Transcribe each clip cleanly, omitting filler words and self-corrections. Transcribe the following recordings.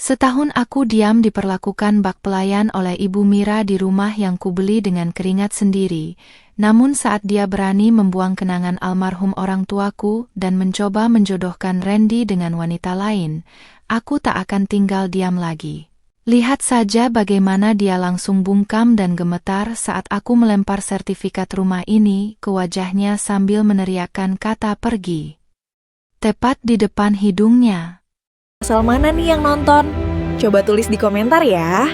Setahun aku diam diperlakukan bak pelayan oleh Ibu Mira di rumah yang kubeli dengan keringat sendiri. Namun saat dia berani membuang kenangan almarhum orang tuaku dan mencoba menjodohkan Randy dengan wanita lain, aku tak akan tinggal diam lagi. Lihat saja bagaimana dia langsung bungkam dan gemetar saat aku melempar sertifikat rumah ini ke wajahnya sambil meneriakkan kata pergi. Tepat di depan hidungnya. Asal mana nih yang nonton? Coba tulis di komentar ya.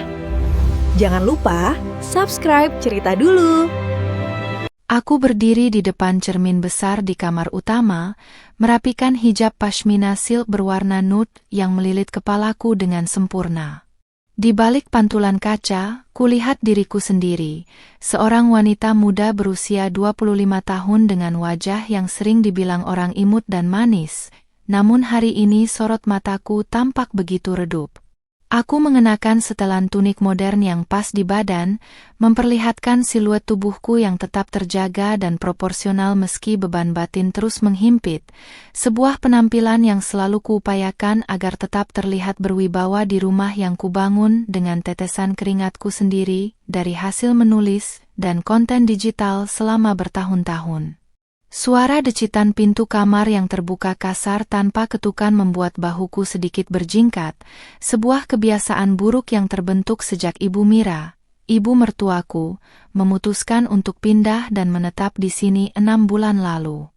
Jangan lupa subscribe Cerita Dulu. Aku berdiri di depan cermin besar di kamar utama, merapikan hijab pashmina silk berwarna nude yang melilit kepalaku dengan sempurna. Di balik pantulan kaca, kulihat diriku sendiri, seorang wanita muda berusia 25 tahun dengan wajah yang sering dibilang orang imut dan manis. Namun hari ini sorot mataku tampak begitu redup. Aku mengenakan setelan tunik modern yang pas di badan, memperlihatkan siluet tubuhku yang tetap terjaga dan proporsional meski beban batin terus menghimpit. Sebuah penampilan yang selalu kuupayakan agar tetap terlihat berwibawa di rumah yang kubangun dengan tetesan keringatku sendiri dari hasil menulis dan konten digital selama bertahun-tahun. Suara decitan pintu kamar yang terbuka kasar tanpa ketukan membuat bahuku sedikit berjingkat, sebuah kebiasaan buruk yang terbentuk sejak Ibu Mira, ibu mertuaku, memutuskan untuk pindah dan menetap di sini 6 bulan lalu.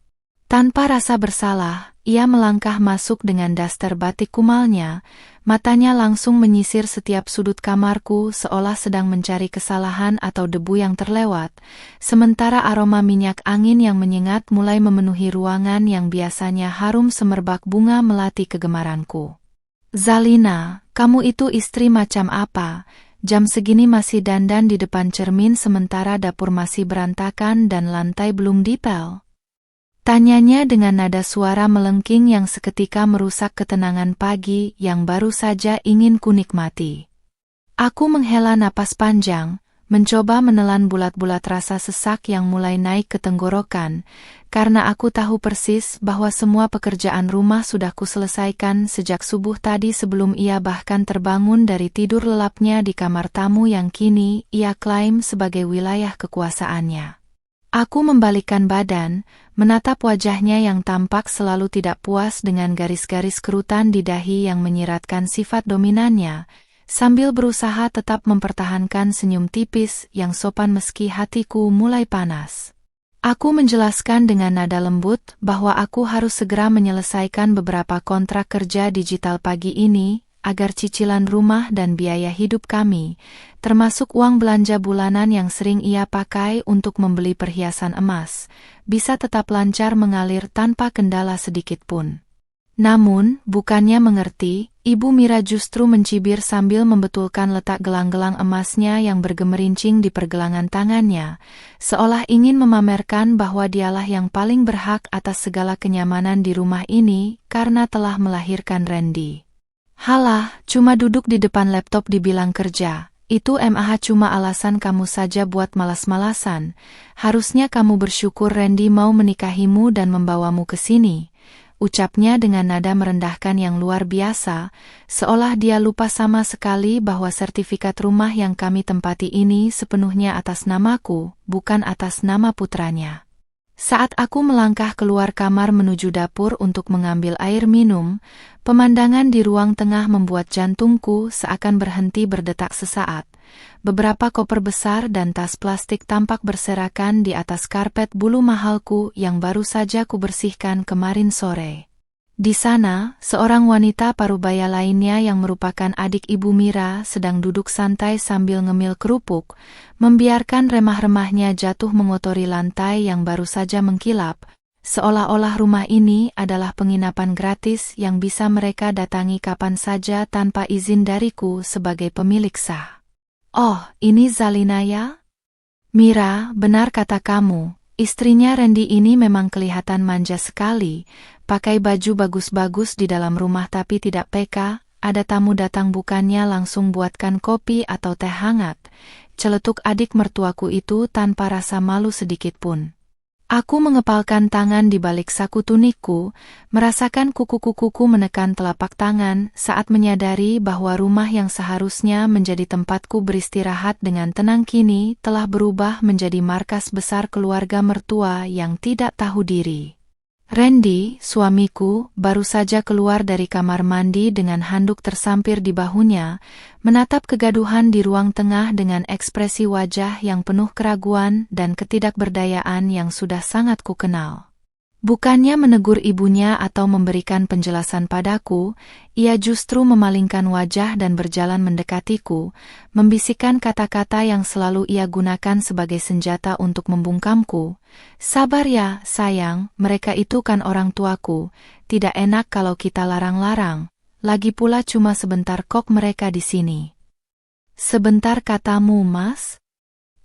Tanpa rasa bersalah, ia melangkah masuk dengan daster batik kumalnya, matanya langsung menyisir setiap sudut kamarku seolah sedang mencari kesalahan atau debu yang terlewat, sementara aroma minyak angin yang menyengat mulai memenuhi ruangan yang biasanya harum semerbak bunga melati kegemaranku. "Zalina, kamu itu istri macam apa? Jam segini masih dandan di depan cermin sementara dapur masih berantakan dan lantai belum dipel?" Tanyanya dengan nada suara melengking yang seketika merusak ketenangan pagi yang baru saja ingin kunikmati. Aku menghela napas panjang, mencoba menelan bulat-bulat rasa sesak yang mulai naik ke tenggorokan, karena aku tahu persis bahwa semua pekerjaan rumah sudah kuselesaikan sejak subuh tadi sebelum ia bahkan terbangun dari tidur lelapnya di kamar tamu yang kini ia klaim sebagai wilayah kekuasaannya. Aku membalikkan badan, menatap wajahnya yang tampak selalu tidak puas dengan garis-garis kerutan di dahi yang menyiratkan sifat dominannya, sambil berusaha tetap mempertahankan senyum tipis yang sopan meski hatiku mulai panas. Aku menjelaskan dengan nada lembut bahwa aku harus segera menyelesaikan beberapa kontrak kerja digital pagi ini, agar cicilan rumah dan biaya hidup kami, termasuk uang belanja bulanan yang sering ia pakai untuk membeli perhiasan emas, bisa tetap lancar mengalir tanpa kendala sedikit pun. Namun, bukannya mengerti, Ibu Mira justru mencibir sambil membetulkan letak gelang-gelang emasnya yang bergemerincing di pergelangan tangannya, seolah ingin memamerkan bahwa dialah yang paling berhak atas segala kenyamanan di rumah ini karena telah melahirkan Randy. "Halah, cuma duduk di depan laptop dibilang kerja. Itu cuma alasan kamu saja buat malas-malasan. Harusnya kamu bersyukur Randy mau menikahimu dan membawamu ke sini," ucapnya dengan nada merendahkan yang luar biasa, seolah dia lupa sama sekali bahwa sertifikat rumah yang kami tempati ini sepenuhnya atas namaku, bukan atas nama putranya. Saat aku melangkah keluar kamar menuju dapur untuk mengambil air minum, pemandangan di ruang tengah membuat jantungku seakan berhenti berdetak sesaat. Beberapa koper besar dan tas plastik tampak berserakan di atas karpet bulu mahalku yang baru saja kubersihkan kemarin sore. Di sana, seorang wanita parubaya lainnya yang merupakan adik Ibu Mira sedang duduk santai sambil ngemil kerupuk, membiarkan remah-remahnya jatuh mengotori lantai yang baru saja mengkilap, seolah-olah rumah ini adalah penginapan gratis yang bisa mereka datangi kapan saja tanpa izin dariku sebagai pemilik sah. "Oh, ini Zalina ya?" "Mira, benar kata kamu. Istrinya Randy ini memang kelihatan manja sekali, pakai baju bagus-bagus di dalam rumah tapi tidak peka, ada tamu datang bukannya langsung buatkan kopi atau teh hangat," celetuk adik mertuaku itu tanpa rasa malu sedikit pun. Aku mengepalkan tangan di balik saku tunikku, merasakan kuku-kukuku menekan telapak tangan saat menyadari bahwa rumah yang seharusnya menjadi tempatku beristirahat dengan tenang kini telah berubah menjadi markas besar keluarga mertua yang tidak tahu diri. Randy, suamiku, baru saja keluar dari kamar mandi dengan handuk tersampir di bahunya, menatap kegaduhan di ruang tengah dengan ekspresi wajah yang penuh keraguan dan ketidakberdayaan yang sudah sangat kukenal. Bukannya menegur ibunya atau memberikan penjelasan padaku, ia justru memalingkan wajah dan berjalan mendekatiku, membisikkan kata-kata yang selalu ia gunakan sebagai senjata untuk membungkamku. "Sabar ya, sayang, mereka itu kan orang tuaku, tidak enak kalau kita larang-larang, lagi pula cuma sebentar kok mereka di sini." "Sebentar katamu, Mas?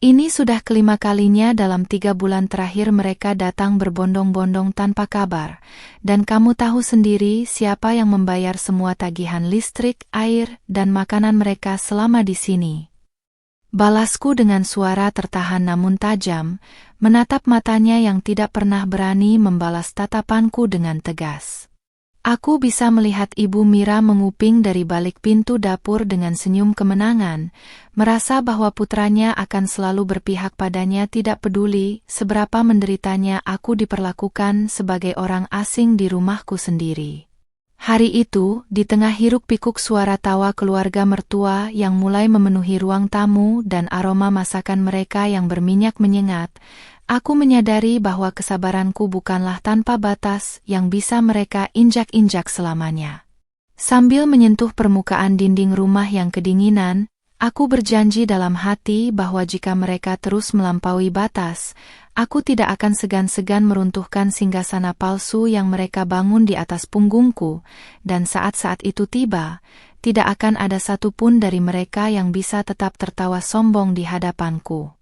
Ini sudah kelima kalinya dalam 3 bulan terakhir mereka datang berbondong-bondong tanpa kabar, dan kamu tahu sendiri siapa yang membayar semua tagihan listrik, air, dan makanan mereka selama di sini." Balasku dengan suara tertahan namun tajam, menatap matanya yang tidak pernah berani membalas tatapanku dengan tegas. Aku bisa melihat Ibu Mira menguping dari balik pintu dapur dengan senyum kemenangan, merasa bahwa putranya akan selalu berpihak padanya tidak peduli seberapa menderitanya aku diperlakukan sebagai orang asing di rumahku sendiri. Hari itu, di tengah hiruk-pikuk suara tawa keluarga mertua yang mulai memenuhi ruang tamu dan aroma masakan mereka yang berminyak menyengat, aku menyadari bahwa kesabaranku bukanlah tanpa batas yang bisa mereka injak-injak selamanya. Sambil menyentuh permukaan dinding rumah yang kedinginan, aku berjanji dalam hati bahwa jika mereka terus melampaui batas, aku tidak akan segan-segan meruntuhkan singgasana palsu yang mereka bangun di atas punggungku, dan saat-saat itu tiba, tidak akan ada satupun dari mereka yang bisa tetap tertawa sombong di hadapanku.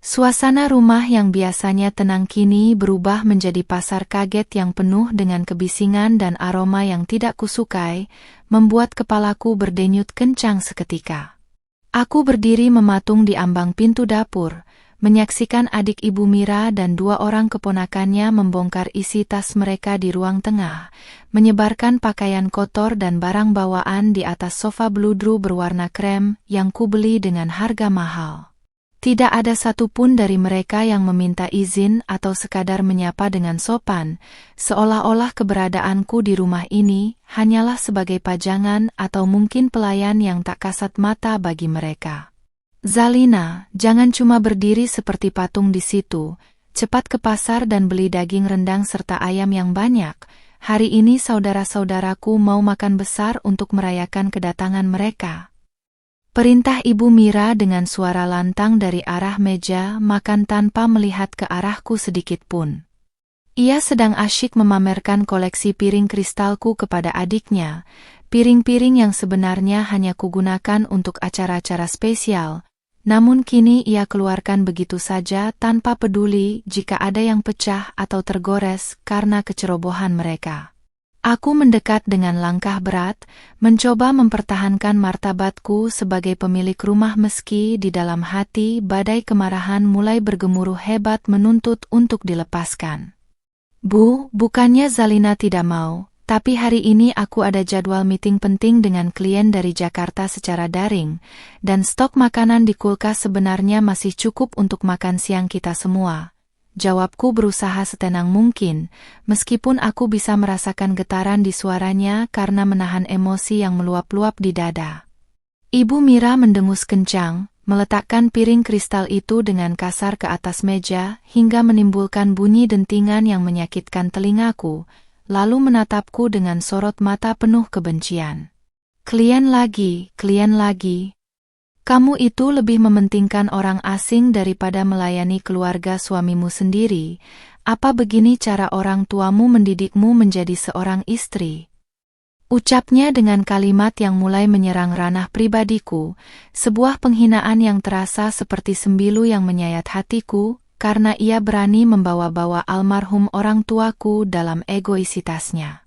Suasana rumah yang biasanya tenang kini berubah menjadi pasar kaget yang penuh dengan kebisingan dan aroma yang tidak kusukai, membuat kepalaku berdenyut kencang seketika. Aku berdiri mematung di ambang pintu dapur, menyaksikan adik Ibu Mira dan 2 orang keponakannya membongkar isi tas mereka di ruang tengah, menyebarkan pakaian kotor dan barang bawaan di atas sofa bludru berwarna krem yang kubeli dengan harga mahal. Tidak ada satupun dari mereka yang meminta izin atau sekadar menyapa dengan sopan, seolah-olah keberadaanku di rumah ini hanyalah sebagai pajangan atau mungkin pelayan yang tak kasat mata bagi mereka. "Zalina, jangan cuma berdiri seperti patung di situ, cepat ke pasar dan beli daging rendang serta ayam yang banyak. Hari ini saudara-saudaraku mau makan besar untuk merayakan kedatangan mereka." Perintah Ibu Mira dengan suara lantang dari arah meja makan tanpa melihat ke arahku sedikit pun. Ia sedang asyik memamerkan koleksi piring kristalku kepada adiknya, piring-piring yang sebenarnya hanya kugunakan untuk acara-acara spesial, namun kini ia keluarkan begitu saja tanpa peduli jika ada yang pecah atau tergores karena kecerobohan mereka. Aku mendekat dengan langkah berat, mencoba mempertahankan martabatku sebagai pemilik rumah meski di dalam hati badai kemarahan mulai bergemuruh hebat menuntut untuk dilepaskan. "Bu, bukannya Zalina tidak mau, tapi hari ini aku ada jadwal meeting penting dengan klien dari Jakarta secara daring, dan stok makanan di kulkas sebenarnya masih cukup untuk makan siang kita semua." Jawabku berusaha setenang mungkin, meskipun aku bisa merasakan getaran di suaranya karena menahan emosi yang meluap-luap di dada. Ibu Mira mendengus kencang, meletakkan piring kristal itu dengan kasar ke atas meja hingga menimbulkan bunyi dentingan yang menyakitkan telingaku, lalu menatapku dengan sorot mata penuh kebencian. Klien lagi. Kamu itu lebih mementingkan orang asing daripada melayani keluarga suamimu sendiri. Apa begini cara orang tuamu mendidikmu menjadi seorang istri?" Ucapnya dengan kalimat yang mulai menyerang ranah pribadiku, sebuah penghinaan yang terasa seperti sembilu yang menyayat hatiku, karena ia berani membawa-bawa almarhum orang tuaku dalam egoisitasnya.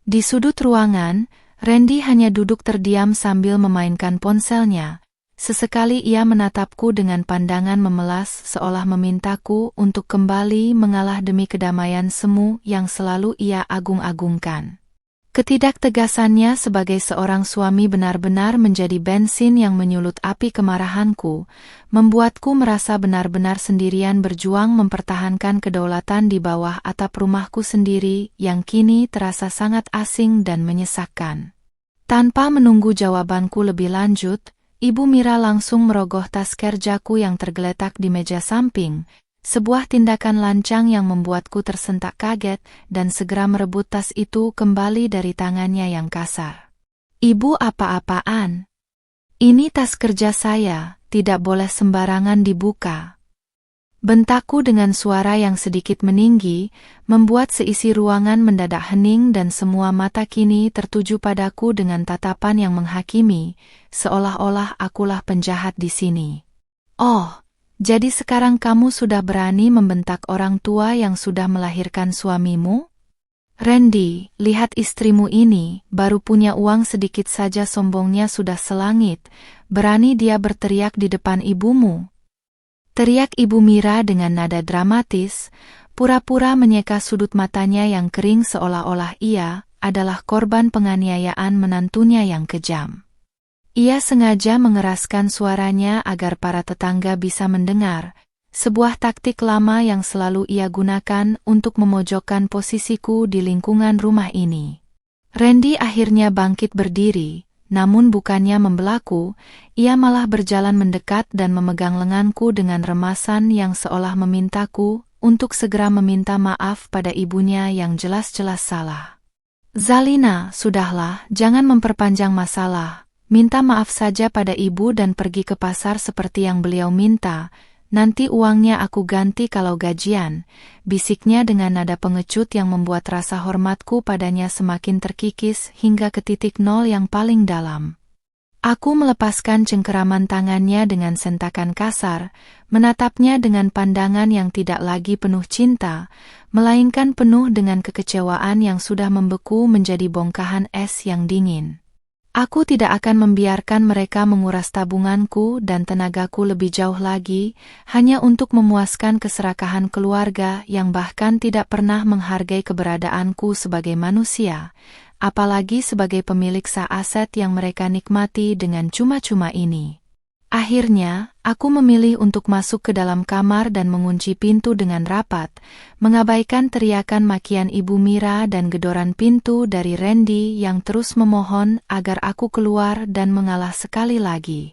Di sudut ruangan, Randy hanya duduk terdiam sambil memainkan ponselnya, Sesekali ia menatapku dengan pandangan memelas seolah memintaku untuk kembali mengalah demi kedamaian semu yang selalu ia agung-agungkan. Ketidaktegasannya sebagai seorang suami benar-benar menjadi bensin yang menyulut api kemarahanku, membuatku merasa benar-benar sendirian berjuang mempertahankan kedaulatan di bawah atap rumahku sendiri yang kini terasa sangat asing dan menyesakkan. Tanpa menunggu jawabanku lebih lanjut, Ibu Mira langsung merogoh tas kerjaku yang tergeletak di meja samping, sebuah tindakan lancang yang membuatku tersentak kaget dan segera merebut tas itu kembali dari tangannya yang kasar. "Ibu apa-apaan? Ini tas kerja saya, tidak boleh sembarangan dibuka." Bentakku dengan suara yang sedikit meninggi, membuat seisi ruangan mendadak hening dan semua mata kini tertuju padaku dengan tatapan yang menghakimi, seolah-olah akulah penjahat di sini. "Oh, jadi sekarang kamu sudah berani membentak orang tua yang sudah melahirkan suamimu? Randy, lihat istrimu ini, baru punya uang sedikit saja sombongnya sudah selangit, berani dia berteriak di depan ibumu." Teriak Ibu Mira dengan nada dramatis, pura-pura menyeka sudut matanya yang kering seolah-olah ia adalah korban penganiayaan menantunya yang kejam. Ia sengaja mengeraskan suaranya agar para tetangga bisa mendengar, sebuah taktik lama yang selalu ia gunakan untuk memojokkan posisiku di lingkungan rumah ini. Randy akhirnya bangkit berdiri. Namun bukannya membelaku, ia malah berjalan mendekat dan memegang lenganku dengan remasan yang seolah memintaku untuk segera meminta maaf pada ibunya yang jelas-jelas salah. "Zalina, sudahlah, jangan memperpanjang masalah. Minta maaf saja pada ibu dan pergi ke pasar seperti yang beliau minta. Nanti uangnya aku ganti kalau gajian," bisiknya dengan nada pengecut yang membuat rasa hormatku padanya semakin terkikis hingga ke titik nol yang paling dalam. Aku melepaskan cengkeraman tangannya dengan sentakan kasar, menatapnya dengan pandangan yang tidak lagi penuh cinta, melainkan penuh dengan kekecewaan yang sudah membeku menjadi bongkahan es yang dingin. Aku tidak akan membiarkan mereka menguras tabunganku dan tenagaku lebih jauh lagi, hanya untuk memuaskan keserakahan keluarga yang bahkan tidak pernah menghargai keberadaanku sebagai manusia, apalagi sebagai pemilik sah aset yang mereka nikmati dengan cuma-cuma ini. Akhirnya, aku memilih untuk masuk ke dalam kamar dan mengunci pintu dengan rapat, mengabaikan teriakan makian Ibu Mira dan gedoran pintu dari Randy yang terus memohon agar aku keluar dan mengalah sekali lagi.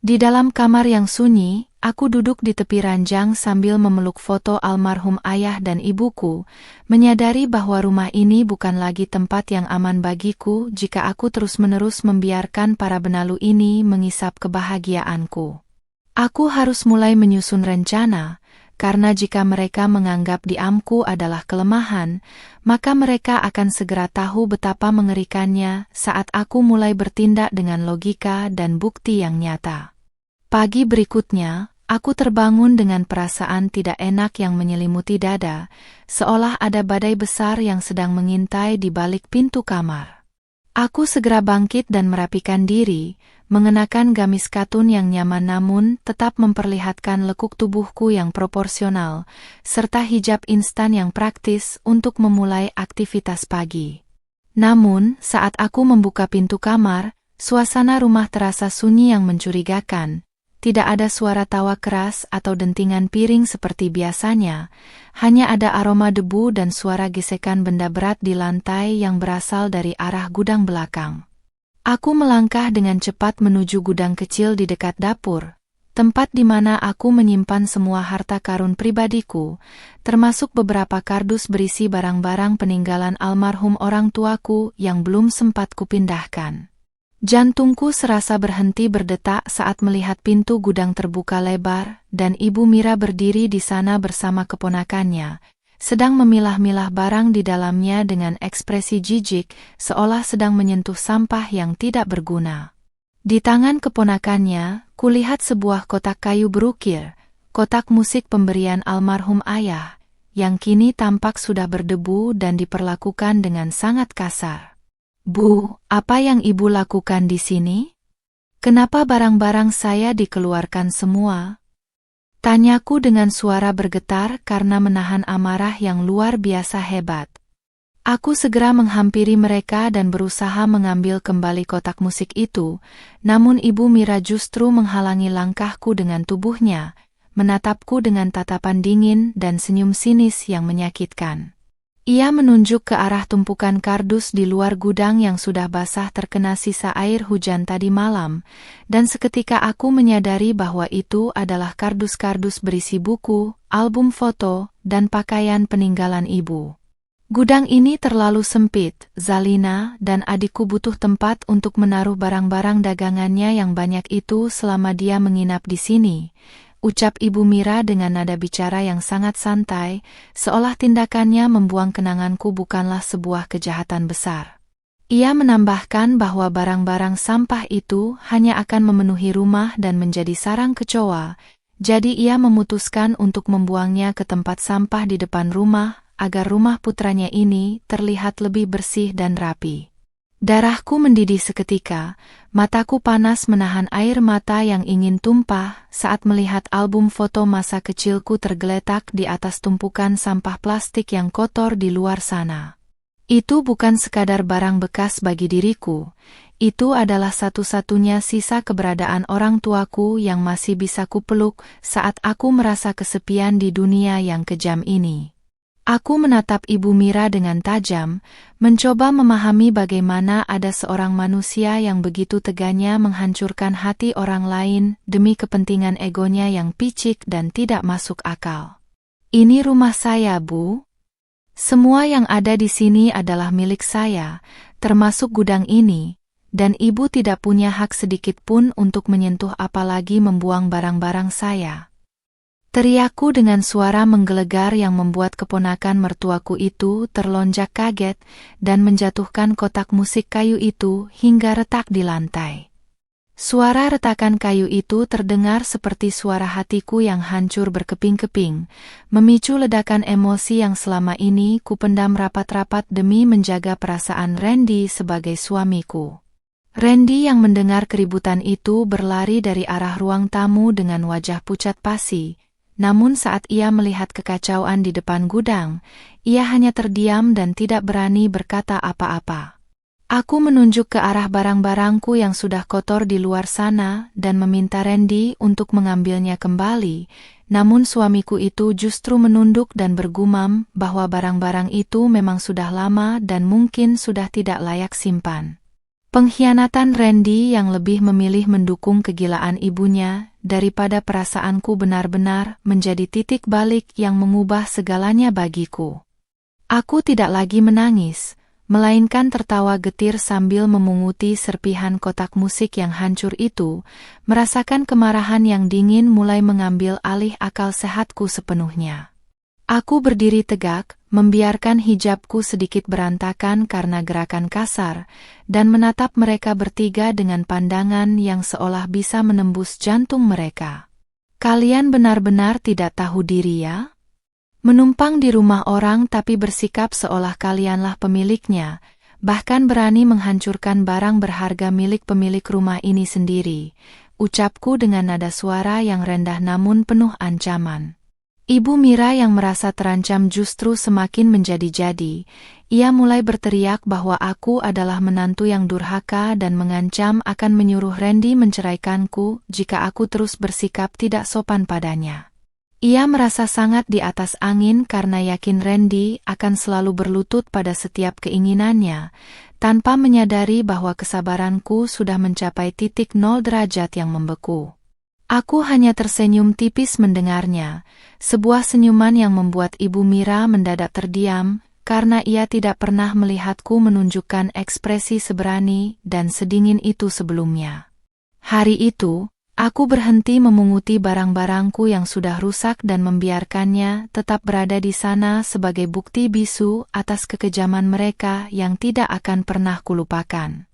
Di dalam kamar yang sunyi, aku duduk di tepi ranjang sambil memeluk foto almarhum ayah dan ibuku, menyadari bahwa rumah ini bukan lagi tempat yang aman bagiku jika aku terus-menerus membiarkan para benalu ini mengisap kebahagiaanku. Aku harus mulai menyusun rencana, karena jika mereka menganggap diamku adalah kelemahan, maka mereka akan segera tahu betapa mengerikannya saat aku mulai bertindak dengan logika dan bukti yang nyata. Pagi berikutnya, aku terbangun dengan perasaan tidak enak yang menyelimuti dada, seolah ada badai besar yang sedang mengintai di balik pintu kamar. Aku segera bangkit dan merapikan diri, mengenakan gamis katun yang nyaman namun tetap memperlihatkan lekuk tubuhku yang proporsional, serta hijab instan yang praktis untuk memulai aktivitas pagi. Namun, saat aku membuka pintu kamar, suasana rumah terasa sunyi yang mencurigakan. Tidak ada suara tawa keras atau dentingan piring seperti biasanya, hanya ada aroma debu dan suara gesekan benda berat di lantai yang berasal dari arah gudang belakang. Aku melangkah dengan cepat menuju gudang kecil di dekat dapur, tempat di mana aku menyimpan semua harta karun pribadiku, termasuk beberapa kardus berisi barang-barang peninggalan almarhum orang tuaku yang belum sempat kupindahkan. Jantungku serasa berhenti berdetak saat melihat pintu gudang terbuka lebar dan Ibu Mira berdiri di sana bersama keponakannya, sedang memilah-milah barang di dalamnya dengan ekspresi jijik, seolah sedang menyentuh sampah yang tidak berguna. Di tangan keponakannya, kulihat sebuah kotak kayu berukir, kotak musik pemberian almarhum ayah, yang kini tampak sudah berdebu dan diperlakukan dengan sangat kasar. "Bu, apa yang Ibu lakukan di sini?" Kenapa barang-barang saya dikeluarkan semua? Tanyaku dengan suara bergetar karena menahan amarah yang luar biasa hebat. Aku segera menghampiri mereka dan berusaha mengambil kembali kotak musik itu, namun Ibu Mira justru menghalangi langkahku dengan tubuhnya, menatapku dengan tatapan dingin dan senyum sinis yang menyakitkan. Ia menunjuk ke arah tumpukan kardus di luar gudang yang sudah basah terkena sisa air hujan tadi malam, dan seketika aku menyadari bahwa itu adalah kardus-kardus berisi buku, album foto, dan pakaian peninggalan ibu. Gudang ini terlalu sempit, Zalina dan adikku butuh tempat untuk menaruh barang-barang dagangannya yang banyak itu selama dia menginap di sini, ucap Ibu Mira dengan nada bicara yang sangat santai, seolah tindakannya membuang kenanganku bukanlah sebuah kejahatan besar. Ia menambahkan bahwa barang-barang sampah itu hanya akan memenuhi rumah dan menjadi sarang kecoa, jadi ia memutuskan untuk membuangnya ke tempat sampah di depan rumah, agar rumah putranya ini terlihat lebih bersih dan rapi. Darahku mendidih seketika, mataku panas menahan air mata yang ingin tumpah saat melihat album foto masa kecilku tergeletak di atas tumpukan sampah plastik yang kotor di luar sana. Itu bukan sekadar barang bekas bagi diriku, itu adalah satu-satunya sisa keberadaan orang tuaku yang masih bisa kupeluk saat aku merasa kesepian di dunia yang kejam ini. Aku menatap Ibu Mira dengan tajam, mencoba memahami bagaimana ada seorang manusia yang begitu teganya menghancurkan hati orang lain demi kepentingan egonya yang picik dan tidak masuk akal. Ini rumah saya, Bu. Semua yang ada di sini adalah milik saya, termasuk gudang ini, dan Ibu tidak punya hak sedikit pun untuk menyentuh apalagi membuang barang-barang saya. Teriakku dengan suara menggelegar yang membuat keponakan mertuaku itu terlonjak kaget dan menjatuhkan kotak musik kayu itu hingga retak di lantai. Suara retakan kayu itu terdengar seperti suara hatiku yang hancur berkeping-keping, memicu ledakan emosi yang selama ini kupendam rapat-rapat demi menjaga perasaan Randy sebagai suamiku. Randy yang mendengar keributan itu berlari dari arah ruang tamu dengan wajah pucat pasi. Namun saat ia melihat kekacauan di depan gudang, ia hanya terdiam dan tidak berani berkata apa-apa. Aku menunjuk ke arah barang-barangku yang sudah kotor di luar sana dan meminta Randy untuk mengambilnya kembali, namun suamiku itu justru menunduk dan bergumam bahwa barang-barang itu memang sudah lama dan mungkin sudah tidak layak simpan. Pengkhianatan Randy yang lebih memilih mendukung kegilaan ibunya daripada perasaanku benar-benar menjadi titik balik yang mengubah segalanya bagiku. Aku tidak lagi menangis, melainkan tertawa getir sambil memunguti serpihan kotak musik yang hancur itu, merasakan kemarahan yang dingin mulai mengambil alih akal sehatku sepenuhnya. Aku berdiri tegak, membiarkan hijabku sedikit berantakan karena gerakan kasar, dan menatap mereka bertiga dengan pandangan yang seolah bisa menembus jantung mereka. Kalian benar-benar tidak tahu diri ya? Menumpang di rumah orang tapi bersikap seolah kalianlah pemiliknya, bahkan berani menghancurkan barang berharga milik pemilik rumah ini sendiri, ucapku dengan nada suara yang rendah namun penuh ancaman. Ibu Mira yang merasa terancam justru semakin menjadi-jadi. Ia mulai berteriak bahwa aku adalah menantu yang durhaka dan mengancam akan menyuruh Randy menceraikanku jika aku terus bersikap tidak sopan padanya. Ia merasa sangat di atas angin karena yakin Randy akan selalu berlutut pada setiap keinginannya, tanpa menyadari bahwa kesabaranku sudah mencapai titik 0 derajat yang membeku. Aku hanya tersenyum tipis mendengarnya, sebuah senyuman yang membuat Ibu Mira mendadak terdiam, karena ia tidak pernah melihatku menunjukkan ekspresi seberani dan sedingin itu sebelumnya. Hari itu, aku berhenti memunguti barang-barangku yang sudah rusak dan membiarkannya tetap berada di sana sebagai bukti bisu atas kekejaman mereka yang tidak akan pernah kulupakan.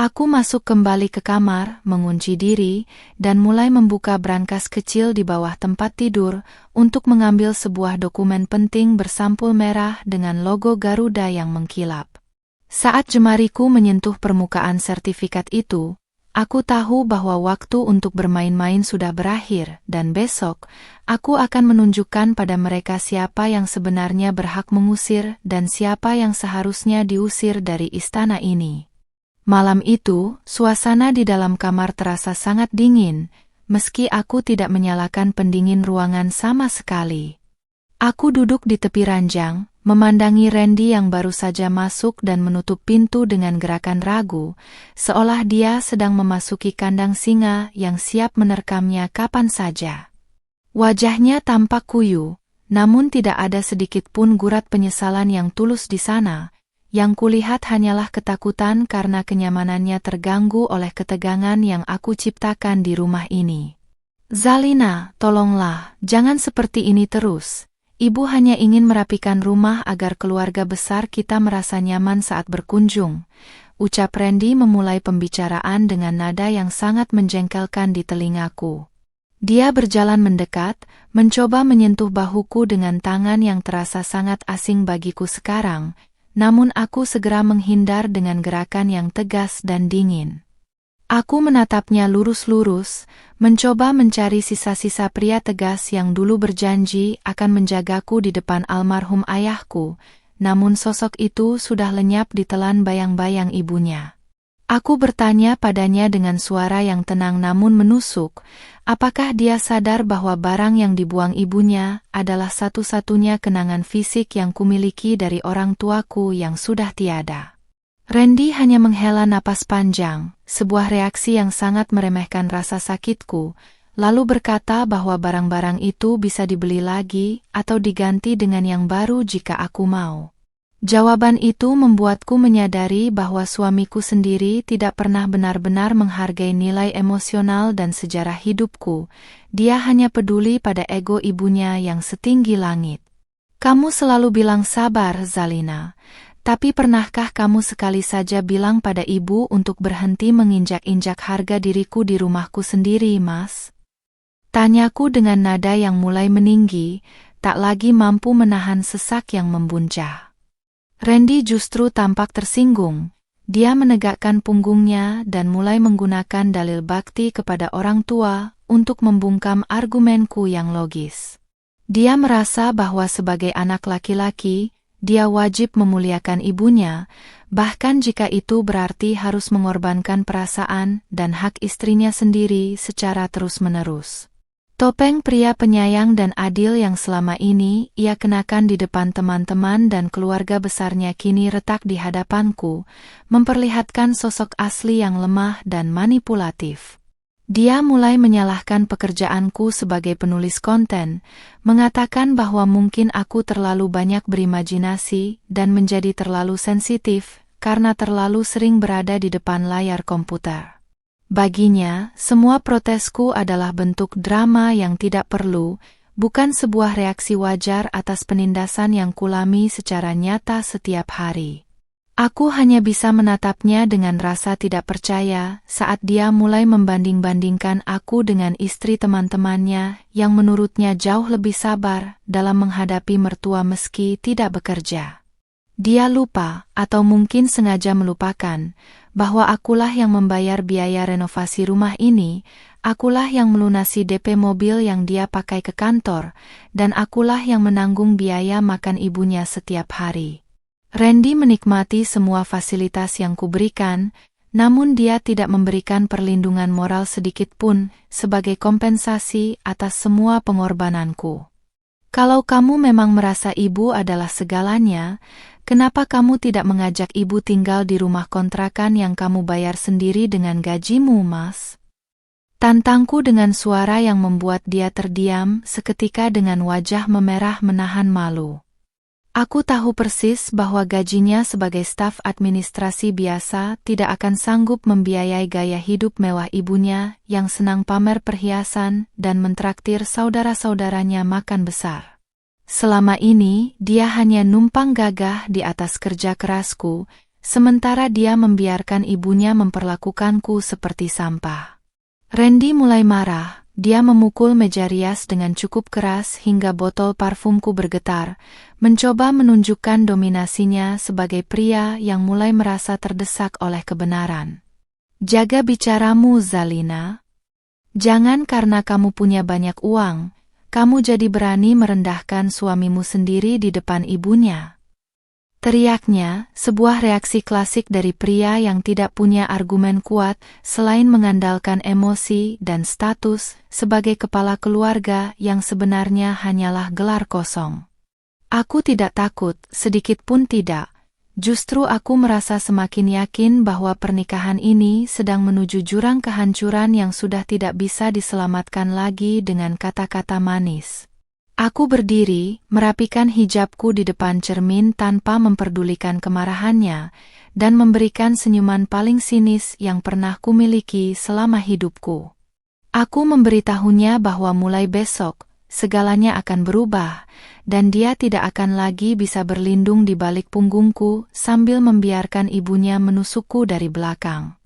Aku masuk kembali ke kamar, mengunci diri, dan mulai membuka brankas kecil di bawah tempat tidur untuk mengambil sebuah dokumen penting bersampul merah dengan logo Garuda yang mengkilap. Saat jemariku menyentuh permukaan sertifikat itu, Aku tahu bahwa waktu untuk bermain-main sudah berakhir, dan besok, aku akan menunjukkan pada mereka siapa yang sebenarnya berhak mengusir dan siapa yang seharusnya diusir dari istana ini. Malam itu, suasana di dalam kamar terasa sangat dingin, meski aku tidak menyalakan pendingin ruangan sama sekali. Aku duduk di tepi ranjang, memandangi Randy yang baru saja masuk dan menutup pintu dengan gerakan ragu, seolah dia sedang memasuki kandang singa yang siap menerkamnya kapan saja. Wajahnya tampak kuyu, namun tidak ada sedikit pun gurat penyesalan yang tulus di sana. Yang kulihat hanyalah ketakutan karena kenyamanannya terganggu oleh ketegangan yang aku ciptakan di rumah ini. "Zalina, tolonglah, jangan seperti ini terus. Ibu hanya ingin merapikan rumah agar keluarga besar kita merasa nyaman saat berkunjung," ucap Randy memulai pembicaraan dengan nada yang sangat menjengkelkan di telingaku. Dia berjalan mendekat, mencoba menyentuh bahuku dengan tangan yang terasa sangat asing bagiku sekarang, namun aku segera menghindar dengan gerakan yang tegas dan dingin. Aku menatapnya lurus-lurus, mencoba mencari sisa-sisa pria tegas yang dulu berjanji akan menjagaku di depan almarhum ayahku, namun sosok itu sudah lenyap ditelan bayang-bayang ibunya. Aku bertanya padanya dengan suara yang tenang namun menusuk, apakah dia sadar bahwa barang yang dibuang ibunya adalah satu-satunya kenangan fisik yang kumiliki dari orang tuaku yang sudah tiada. Randy hanya menghela napas panjang, sebuah reaksi yang sangat meremehkan rasa sakitku, lalu berkata bahwa barang-barang itu bisa dibeli lagi atau diganti dengan yang baru jika aku mau. Jawaban itu membuatku menyadari bahwa suamiku sendiri tidak pernah benar-benar menghargai nilai emosional dan sejarah hidupku. Dia hanya peduli pada ego ibunya yang setinggi langit. "Kamu selalu bilang sabar, Zalina. Tapi pernahkah kamu sekali saja bilang pada ibu untuk berhenti menginjak-injak harga diriku di rumahku sendiri, Mas?" Tanyaku dengan nada yang mulai meninggi, tak lagi mampu menahan sesak yang membuncah. Randy justru tampak tersinggung. Dia menegakkan punggungnya dan mulai menggunakan dalil bakti kepada orang tua untuk membungkam argumenku yang logis. Dia merasa bahwa sebagai anak laki-laki, dia wajib memuliakan ibunya, bahkan jika itu berarti harus mengorbankan perasaan dan hak istrinya sendiri secara terus-menerus. Topeng pria penyayang dan adil yang selama ini ia kenakan di depan teman-teman dan keluarga besarnya kini retak di hadapanku, memperlihatkan sosok asli yang lemah dan manipulatif. Dia mulai menyalahkan pekerjaanku sebagai penulis konten, mengatakan bahwa mungkin aku terlalu banyak berimajinasi dan menjadi terlalu sensitif karena terlalu sering berada di depan layar komputer. Baginya, semua protesku adalah bentuk drama yang tidak perlu, bukan sebuah reaksi wajar atas penindasan yang kulami secara nyata setiap hari. Aku hanya bisa menatapnya dengan rasa tidak percaya saat dia mulai membanding-bandingkan aku dengan istri teman-temannya yang menurutnya jauh lebih sabar dalam menghadapi mertua meski tidak bekerja. Dia lupa, atau mungkin sengaja melupakan, bahwa akulah yang membayar biaya renovasi rumah ini, akulah yang melunasi DP mobil yang dia pakai ke kantor, dan akulah yang menanggung biaya makan ibunya setiap hari. Randy menikmati semua fasilitas yang kuberikan, namun dia tidak memberikan perlindungan moral sedikit pun sebagai kompensasi atas semua pengorbananku. Kalau kamu memang merasa ibu adalah segalanya, kenapa kamu tidak mengajak ibu tinggal di rumah kontrakan yang kamu bayar sendiri dengan gajimu, Mas? Tantangku dengan suara yang membuat dia terdiam seketika dengan wajah memerah menahan malu. Aku tahu persis bahwa gajinya sebagai staf administrasi biasa tidak akan sanggup membiayai gaya hidup mewah ibunya yang senang pamer perhiasan dan mentraktir saudara-saudaranya makan besar. Selama ini, dia hanya numpang gagah di atas kerja kerasku, sementara dia membiarkan ibunya memperlakukanku seperti sampah. Randy mulai marah. Dia memukul meja rias dengan cukup keras hingga botol parfumku bergetar, mencoba menunjukkan dominasinya sebagai pria yang mulai merasa terdesak oleh kebenaran. Jaga bicaramu, Zalina. Jangan karena kamu punya banyak uang, kamu jadi berani merendahkan suamimu sendiri di depan ibunya. Teriaknya, sebuah reaksi klasik dari pria yang tidak punya argumen kuat selain mengandalkan emosi dan status sebagai kepala keluarga yang sebenarnya hanyalah gelar kosong. Aku tidak takut, sedikit pun tidak. Justru aku merasa semakin yakin bahwa pernikahan ini sedang menuju jurang kehancuran yang sudah tidak bisa diselamatkan lagi dengan kata-kata manis. Aku berdiri, merapikan hijabku di depan cermin tanpa memperdulikan kemarahannya, dan memberikan senyuman paling sinis yang pernah kumiliki selama hidupku. Aku memberitahunya bahwa mulai besok, segalanya akan berubah, dan dia tidak akan lagi bisa berlindung di balik punggungku sambil membiarkan ibunya menusukku dari belakang.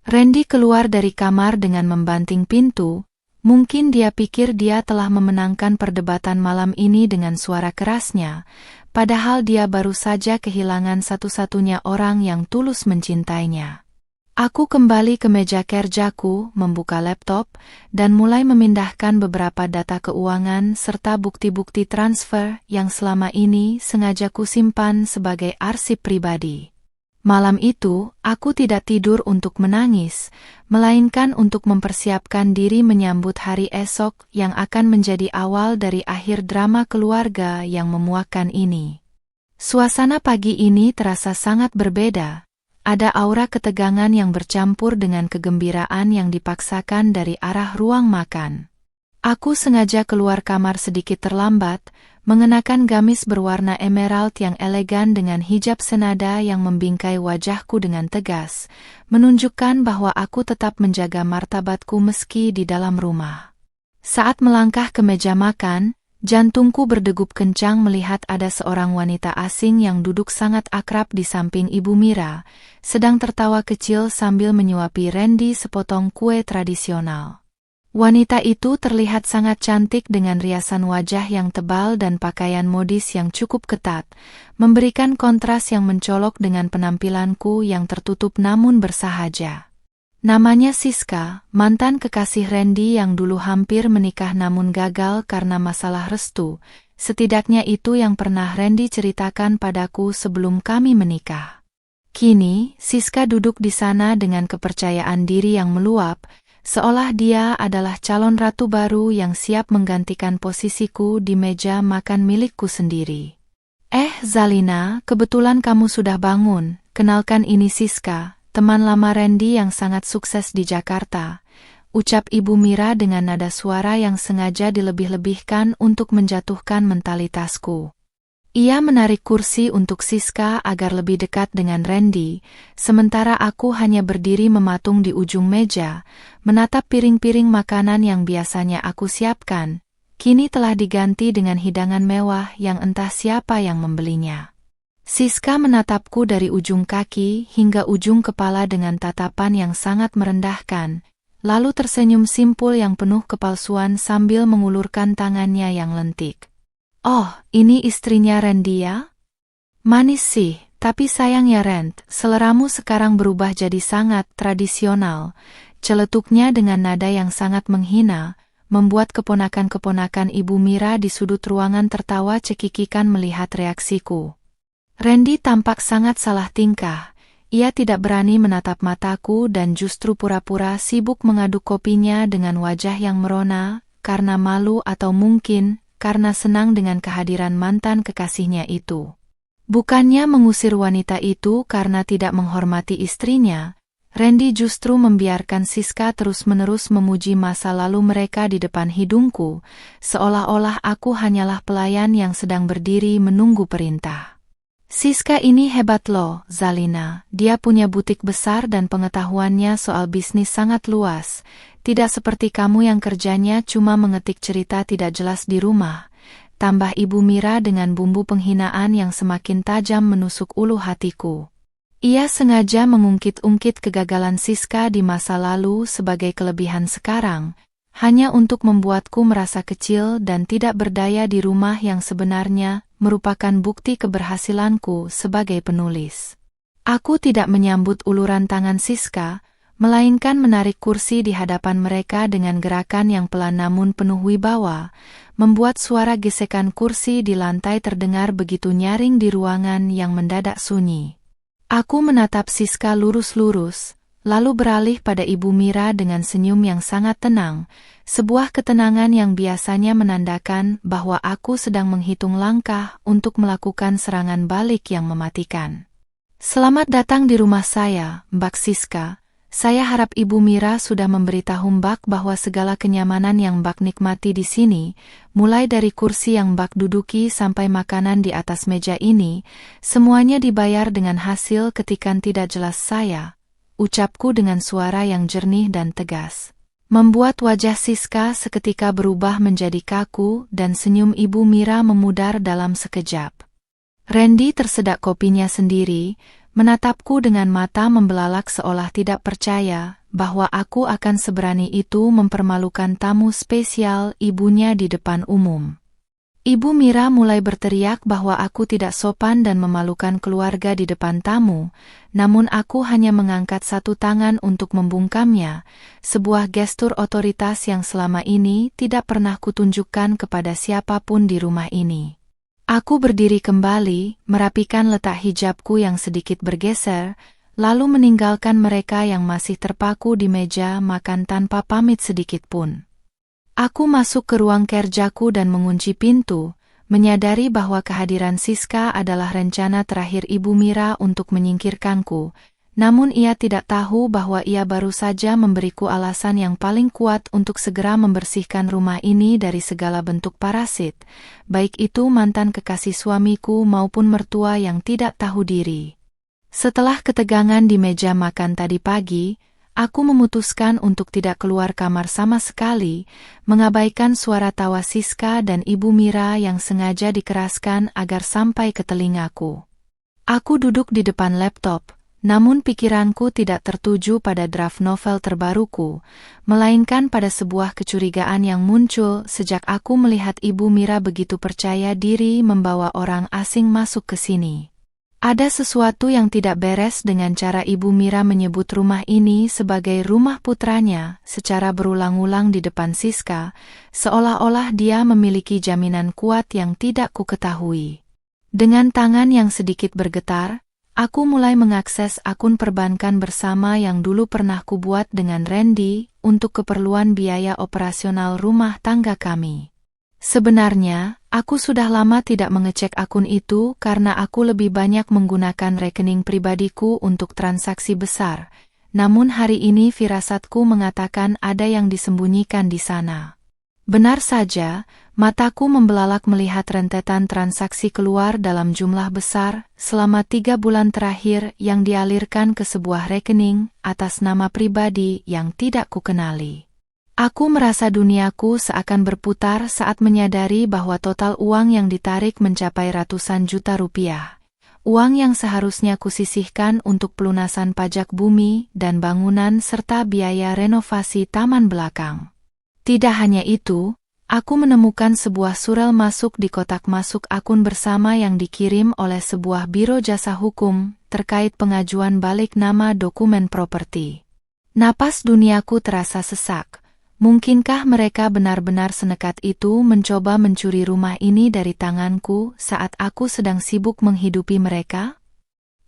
Randy keluar dari kamar dengan membanting pintu. Mungkin dia pikir dia telah memenangkan perdebatan malam ini dengan suara kerasnya, padahal dia baru saja kehilangan satu-satunya orang yang tulus mencintainya. Aku kembali ke meja kerjaku, membuka laptop, dan mulai memindahkan beberapa data keuangan serta bukti-bukti transfer yang selama ini sengaja kusimpan sebagai arsip pribadi. Malam itu, aku tidak tidur untuk menangis, melainkan untuk mempersiapkan diri menyambut hari esok yang akan menjadi awal dari akhir drama keluarga yang memuakkan ini. Suasana pagi ini terasa sangat berbeda. Ada aura ketegangan yang bercampur dengan kegembiraan yang dipaksakan dari arah ruang makan. Aku sengaja keluar kamar sedikit terlambat, mengenakan gamis berwarna emerald yang elegan dengan hijab senada yang membingkai wajahku dengan tegas, menunjukkan bahwa aku tetap menjaga martabatku meski di dalam rumah. Saat melangkah ke meja makan, jantungku berdegup kencang melihat ada seorang wanita asing yang duduk sangat akrab di samping Ibu Mira, sedang tertawa kecil sambil menyuapi Randy sepotong kue tradisional. Wanita itu terlihat sangat cantik dengan riasan wajah yang tebal dan pakaian modis yang cukup ketat, memberikan kontras yang mencolok dengan penampilanku yang tertutup namun bersahaja. Namanya Siska, mantan kekasih Randy yang dulu hampir menikah namun gagal karena masalah restu. Setidaknya itu yang pernah Randy ceritakan padaku sebelum kami menikah. Kini, Siska duduk di sana dengan kepercayaan diri yang meluap, seolah dia adalah calon ratu baru yang siap menggantikan posisiku di meja makan milikku sendiri. Zalina, kebetulan kamu sudah bangun. Kenalkan ini Siska, teman lama Randy yang sangat sukses di Jakarta, ucap Ibu Mira dengan nada suara yang sengaja dilebih-lebihkan untuk menjatuhkan mentalitasku. Ia menarik kursi untuk Siska agar lebih dekat dengan Randy, sementara aku hanya berdiri mematung di ujung meja, menatap piring-piring makanan yang biasanya aku siapkan, kini telah diganti dengan hidangan mewah yang entah siapa yang membelinya. Siska menatapku dari ujung kaki hingga ujung kepala dengan tatapan yang sangat merendahkan, lalu tersenyum simpul yang penuh kepalsuan sambil mengulurkan tangannya yang lentik. Oh, ini istrinya Randy ya? Manis sih, tapi sayang ya Rand, seleramu sekarang berubah jadi sangat tradisional. Celetuknya dengan nada yang sangat menghina, membuat keponakan-keponakan Ibu Mira di sudut ruangan tertawa cekikikan melihat reaksiku. Randy tampak sangat salah tingkah. Ia tidak berani menatap mataku dan justru pura-pura sibuk mengaduk kopinya dengan wajah yang merona, karena malu atau mungkin karena senang dengan kehadiran mantan kekasihnya itu. Bukannya mengusir wanita itu karena tidak menghormati istrinya, Randy justru membiarkan Siska terus-menerus memuji masa lalu mereka di depan hidungku, seolah-olah aku hanyalah pelayan yang sedang berdiri menunggu perintah. Siska ini hebat loh, Zalina. Dia punya butik besar dan pengetahuannya soal bisnis sangat luas. Tidak seperti kamu yang kerjanya cuma mengetik cerita tidak jelas di rumah. Tambah Ibu Mira dengan bumbu penghinaan yang semakin tajam menusuk ulu hatiku. Ia sengaja mengungkit-ungkit kegagalan Siska di masa lalu sebagai kelebihan sekarang, hanya untuk membuatku merasa kecil dan tidak berdaya di rumah yang sebenarnya merupakan bukti keberhasilanku sebagai penulis. Aku tidak menyambut uluran tangan Siska, melainkan menarik kursi di hadapan mereka dengan gerakan yang pelan namun penuh wibawa, membuat suara gesekan kursi di lantai terdengar begitu nyaring di ruangan yang mendadak sunyi. Aku menatap Siska lurus-lurus, lalu beralih pada Ibu Mira dengan senyum yang sangat tenang, sebuah ketenangan yang biasanya menandakan bahwa aku sedang menghitung langkah untuk melakukan serangan balik yang mematikan. "Selamat datang di rumah saya, Mbak Siska. Saya harap Ibu Mira sudah memberitahu Mbak bahwa segala kenyamanan yang Mbak nikmati di sini, mulai dari kursi yang Mbak duduki sampai makanan di atas meja ini, semuanya dibayar dengan hasil ketikan tidak jelas saya," ucapku dengan suara yang jernih dan tegas. Membuat wajah Siska seketika berubah menjadi kaku dan senyum Ibu Mira memudar dalam sekejap. Randy tersedak kopinya sendiri, menatapku dengan mata membelalak seolah tidak percaya bahwa aku akan seberani itu mempermalukan tamu spesial ibunya di depan umum. Ibu Mira mulai berteriak bahwa aku tidak sopan dan memalukan keluarga di depan tamu, namun aku hanya mengangkat satu tangan untuk membungkamnya, sebuah gestur otoritas yang selama ini tidak pernah kutunjukkan kepada siapapun di rumah ini. Aku berdiri kembali, merapikan letak hijabku yang sedikit bergeser, lalu meninggalkan mereka yang masih terpaku di meja makan tanpa pamit sedikit pun. Aku masuk ke ruang kerjaku dan mengunci pintu, menyadari bahwa kehadiran Siska adalah rencana terakhir Ibu Mira untuk menyingkirkanku, namun ia tidak tahu bahwa ia baru saja memberiku alasan yang paling kuat untuk segera membersihkan rumah ini dari segala bentuk parasit, baik itu mantan kekasih suamiku maupun mertua yang tidak tahu diri. Setelah ketegangan di meja makan tadi pagi, aku memutuskan untuk tidak keluar kamar sama sekali, mengabaikan suara tawa Siska dan Ibu Mira yang sengaja dikeraskan agar sampai ke telingaku. Aku duduk di depan laptop, namun pikiranku tidak tertuju pada draft novel terbaruku, melainkan pada sebuah kecurigaan yang muncul sejak aku melihat Ibu Mira begitu percaya diri membawa orang asing masuk ke sini. Ada sesuatu yang tidak beres dengan cara Ibu Mira menyebut rumah ini sebagai rumah putranya secara berulang-ulang di depan Siska, seolah-olah dia memiliki jaminan kuat yang tidak kuketahui. Dengan tangan yang sedikit bergetar, aku mulai mengakses akun perbankan bersama yang dulu pernah kubuat dengan Randy untuk keperluan biaya operasional rumah tangga kami. Sebenarnya, aku sudah lama tidak mengecek akun itu karena aku lebih banyak menggunakan rekening pribadiku untuk transaksi besar, namun hari ini firasatku mengatakan ada yang disembunyikan di sana. Benar saja, mataku membelalak melihat rentetan transaksi keluar dalam jumlah besar selama 3 bulan terakhir yang dialirkan ke sebuah rekening atas nama pribadi yang tidak kukenali. Aku merasa duniaku seakan berputar saat menyadari bahwa total uang yang ditarik mencapai ratusan juta rupiah. Uang yang seharusnya kusisihkan untuk pelunasan pajak bumi dan bangunan serta biaya renovasi taman belakang. Tidak hanya itu, aku menemukan sebuah surel masuk di kotak masuk akun bersama yang dikirim oleh sebuah biro jasa hukum terkait pengajuan balik nama dokumen properti. Napas duniaku terasa sesak. Mungkinkah mereka benar-benar senekat itu mencoba mencuri rumah ini dari tanganku saat aku sedang sibuk menghidupi mereka?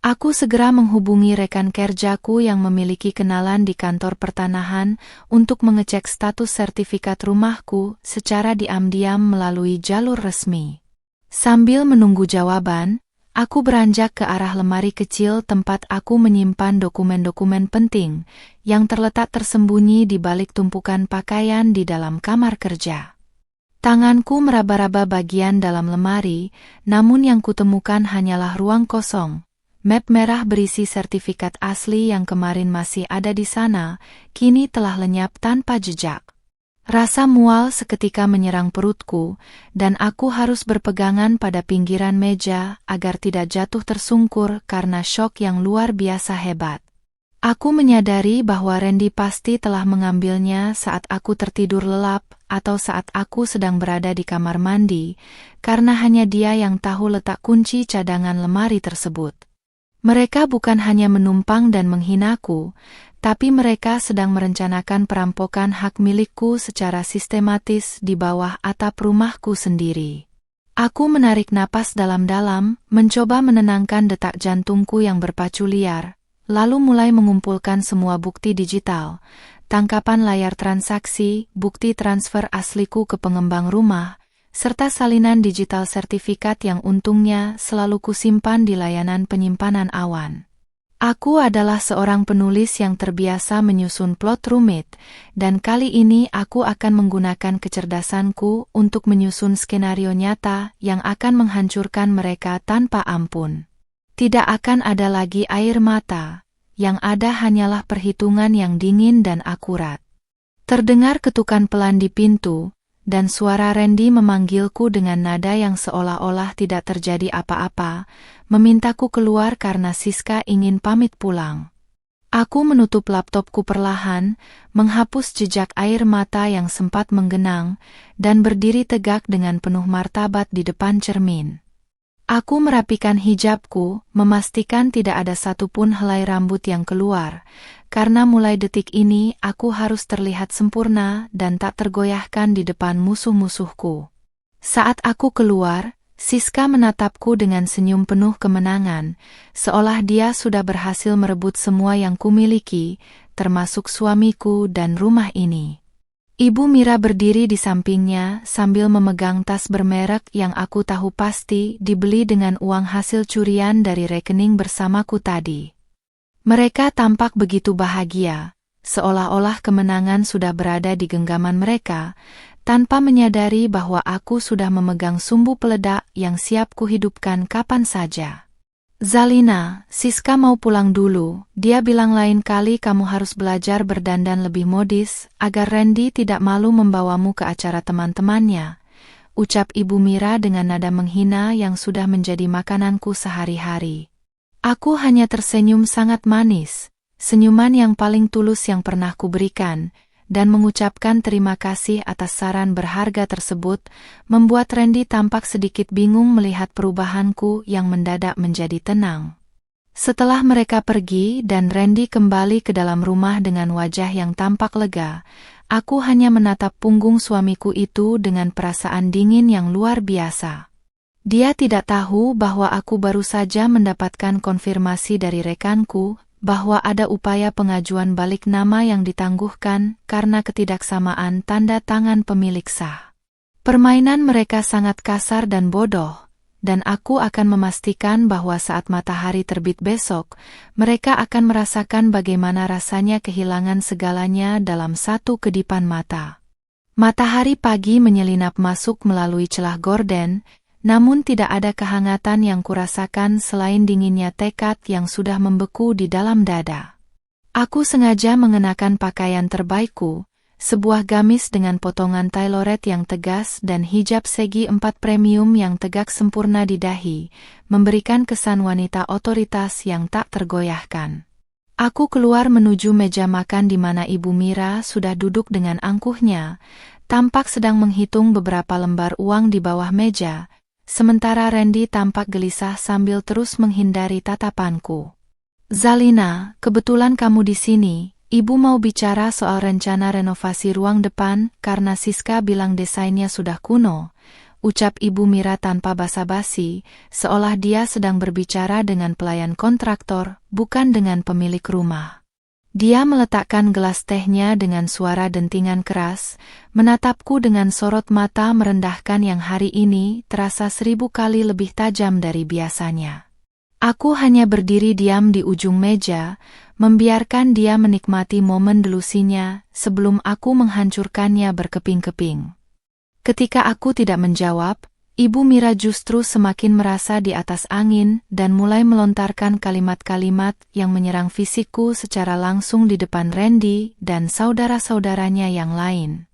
Aku segera menghubungi rekan kerjaku yang memiliki kenalan di kantor pertanahan untuk mengecek status sertifikat rumahku secara diam-diam melalui jalur resmi. Sambil menunggu jawaban, aku beranjak ke arah lemari kecil tempat aku menyimpan dokumen-dokumen penting yang terletak tersembunyi di balik tumpukan pakaian di dalam kamar kerja. Tanganku meraba-raba bagian dalam lemari, namun yang kutemukan hanyalah ruang kosong. Map merah berisi sertifikat asli yang kemarin masih ada di sana, kini telah lenyap tanpa jejak. Rasa mual seketika menyerang perutku, dan aku harus berpegangan pada pinggiran meja agar tidak jatuh tersungkur karena syok yang luar biasa hebat. Aku menyadari bahwa Randy pasti telah mengambilnya saat aku tertidur lelap atau saat aku sedang berada di kamar mandi, karena hanya dia yang tahu letak kunci cadangan lemari tersebut. Mereka bukan hanya menumpang dan menghinaku, tapi mereka sedang merencanakan perampokan hak milikku secara sistematis di bawah atap rumahku sendiri. Aku menarik napas dalam-dalam, mencoba menenangkan detak jantungku yang berpacu liar, lalu mulai mengumpulkan semua bukti digital, tangkapan layar transaksi, bukti transfer asliku ke pengembang rumah, serta salinan digital sertifikat yang untungnya selalu kusimpan di layanan penyimpanan awan. Aku adalah seorang penulis yang terbiasa menyusun plot rumit, dan kali ini aku akan menggunakan kecerdasanku untuk menyusun skenario nyata yang akan menghancurkan mereka tanpa ampun. Tidak akan ada lagi air mata, yang ada hanyalah perhitungan yang dingin dan akurat. Terdengar ketukan pelan di pintu, dan suara Randy memanggilku dengan nada yang seolah-olah tidak terjadi apa-apa, memintaku keluar karena Siska ingin pamit pulang. Aku menutup laptopku perlahan, menghapus jejak air mata yang sempat menggenang, dan berdiri tegak dengan penuh martabat di depan cermin. Aku merapikan hijabku, memastikan tidak ada satupun helai rambut yang keluar, karena mulai detik ini aku harus terlihat sempurna dan tak tergoyahkan di depan musuh-musuhku. Saat aku keluar, Siska menatapku dengan senyum penuh kemenangan, seolah dia sudah berhasil merebut semua yang kumiliki, termasuk suamiku dan rumah ini. Ibu Mira berdiri di sampingnya sambil memegang tas bermerek yang aku tahu pasti dibeli dengan uang hasil curian dari rekening bersamaku tadi. Mereka tampak begitu bahagia, seolah-olah kemenangan sudah berada di genggaman mereka, tanpa menyadari bahwa aku sudah memegang sumbu peledak yang siap kuhidupkan kapan saja. Zalina, Siska mau pulang dulu, dia bilang lain kali kamu harus belajar berdandan lebih modis, agar Randy tidak malu membawamu ke acara teman-temannya, ucap Ibu Mira dengan nada menghina yang sudah menjadi makananku sehari-hari. Aku hanya tersenyum sangat manis, senyuman yang paling tulus yang pernah kuberikan, dan mengucapkan terima kasih atas saran berharga tersebut, membuat Randy tampak sedikit bingung melihat perubahanku yang mendadak menjadi tenang. Setelah mereka pergi dan Randy kembali ke dalam rumah dengan wajah yang tampak lega, aku hanya menatap punggung suamiku itu dengan perasaan dingin yang luar biasa. Dia tidak tahu bahwa aku baru saja mendapatkan konfirmasi dari rekanku, bahwa ada upaya pengajuan balik nama yang ditangguhkan karena ketidaksamaan tanda tangan pemilik sah. Permainan mereka sangat kasar dan bodoh, dan aku akan memastikan bahwa saat matahari terbit besok, mereka akan merasakan bagaimana rasanya kehilangan segalanya dalam satu kedipan mata. Matahari pagi menyelinap masuk melalui celah gorden, namun tidak ada kehangatan yang kurasakan selain dinginnya tekad yang sudah membeku di dalam dada. Aku sengaja mengenakan pakaian terbaikku, sebuah gamis dengan potongan tailoret yang tegas dan hijab segi 4 premium yang tegak sempurna di dahi, memberikan kesan wanita otoritas yang tak tergoyahkan. Aku keluar menuju meja makan di mana Ibu Mira sudah duduk dengan angkuhnya, tampak sedang menghitung beberapa lembar uang di bawah meja, sementara Randy tampak gelisah sambil terus menghindari tatapanku. Zalina, kebetulan kamu di sini, Ibu mau bicara soal rencana renovasi ruang depan karena Siska bilang desainnya sudah kuno, ucap Ibu Mira tanpa basa-basi, seolah dia sedang berbicara dengan pelayan kontraktor, bukan dengan pemilik rumah. Dia meletakkan gelas tehnya dengan suara dentingan keras, menatapku dengan sorot mata merendahkan yang hari ini terasa 1000 kali lebih tajam dari biasanya. Aku hanya berdiri diam di ujung meja, membiarkan dia menikmati momen delusinya sebelum aku menghancurkannya berkeping-keping. Ketika aku tidak menjawab, Ibu Mira justru semakin merasa di atas angin dan mulai melontarkan kalimat-kalimat yang menyerang fisikku secara langsung di depan Randy dan saudara-saudaranya yang lain.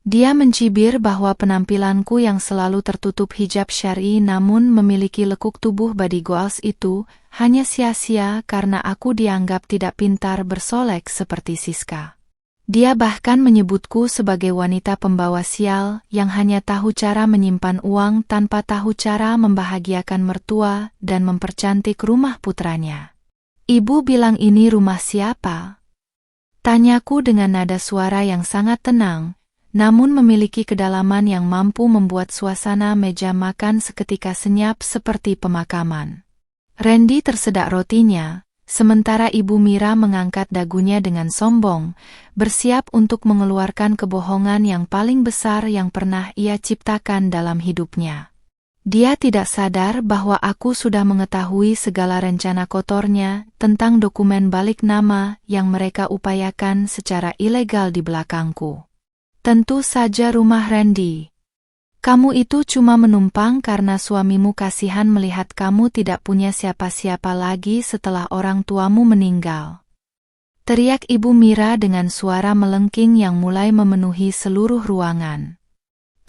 Dia mencibir bahwa penampilanku yang selalu tertutup hijab syar'i namun memiliki lekuk tubuh body goals itu hanya sia-sia karena aku dianggap tidak pintar bersolek seperti Siska. Dia bahkan menyebutku sebagai wanita pembawa sial yang hanya tahu cara menyimpan uang tanpa tahu cara membahagiakan mertua dan mempercantik rumah putranya. Ibu bilang ini rumah siapa? Tanyaku dengan nada suara yang sangat tenang, namun memiliki kedalaman yang mampu membuat suasana meja makan seketika senyap seperti pemakaman. Randy tersedak rotinya, sementara Ibu Mira mengangkat dagunya dengan sombong, bersiap untuk mengeluarkan kebohongan yang paling besar yang pernah ia ciptakan dalam hidupnya. Dia tidak sadar bahwa aku sudah mengetahui segala rencana kotornya tentang dokumen balik nama yang mereka upayakan secara ilegal di belakangku. Tentu saja rumah Randy. Kamu itu cuma menumpang karena suamimu kasihan melihat kamu tidak punya siapa-siapa lagi setelah orang tuamu meninggal. Teriak Ibu Mira dengan suara melengking yang mulai memenuhi seluruh ruangan.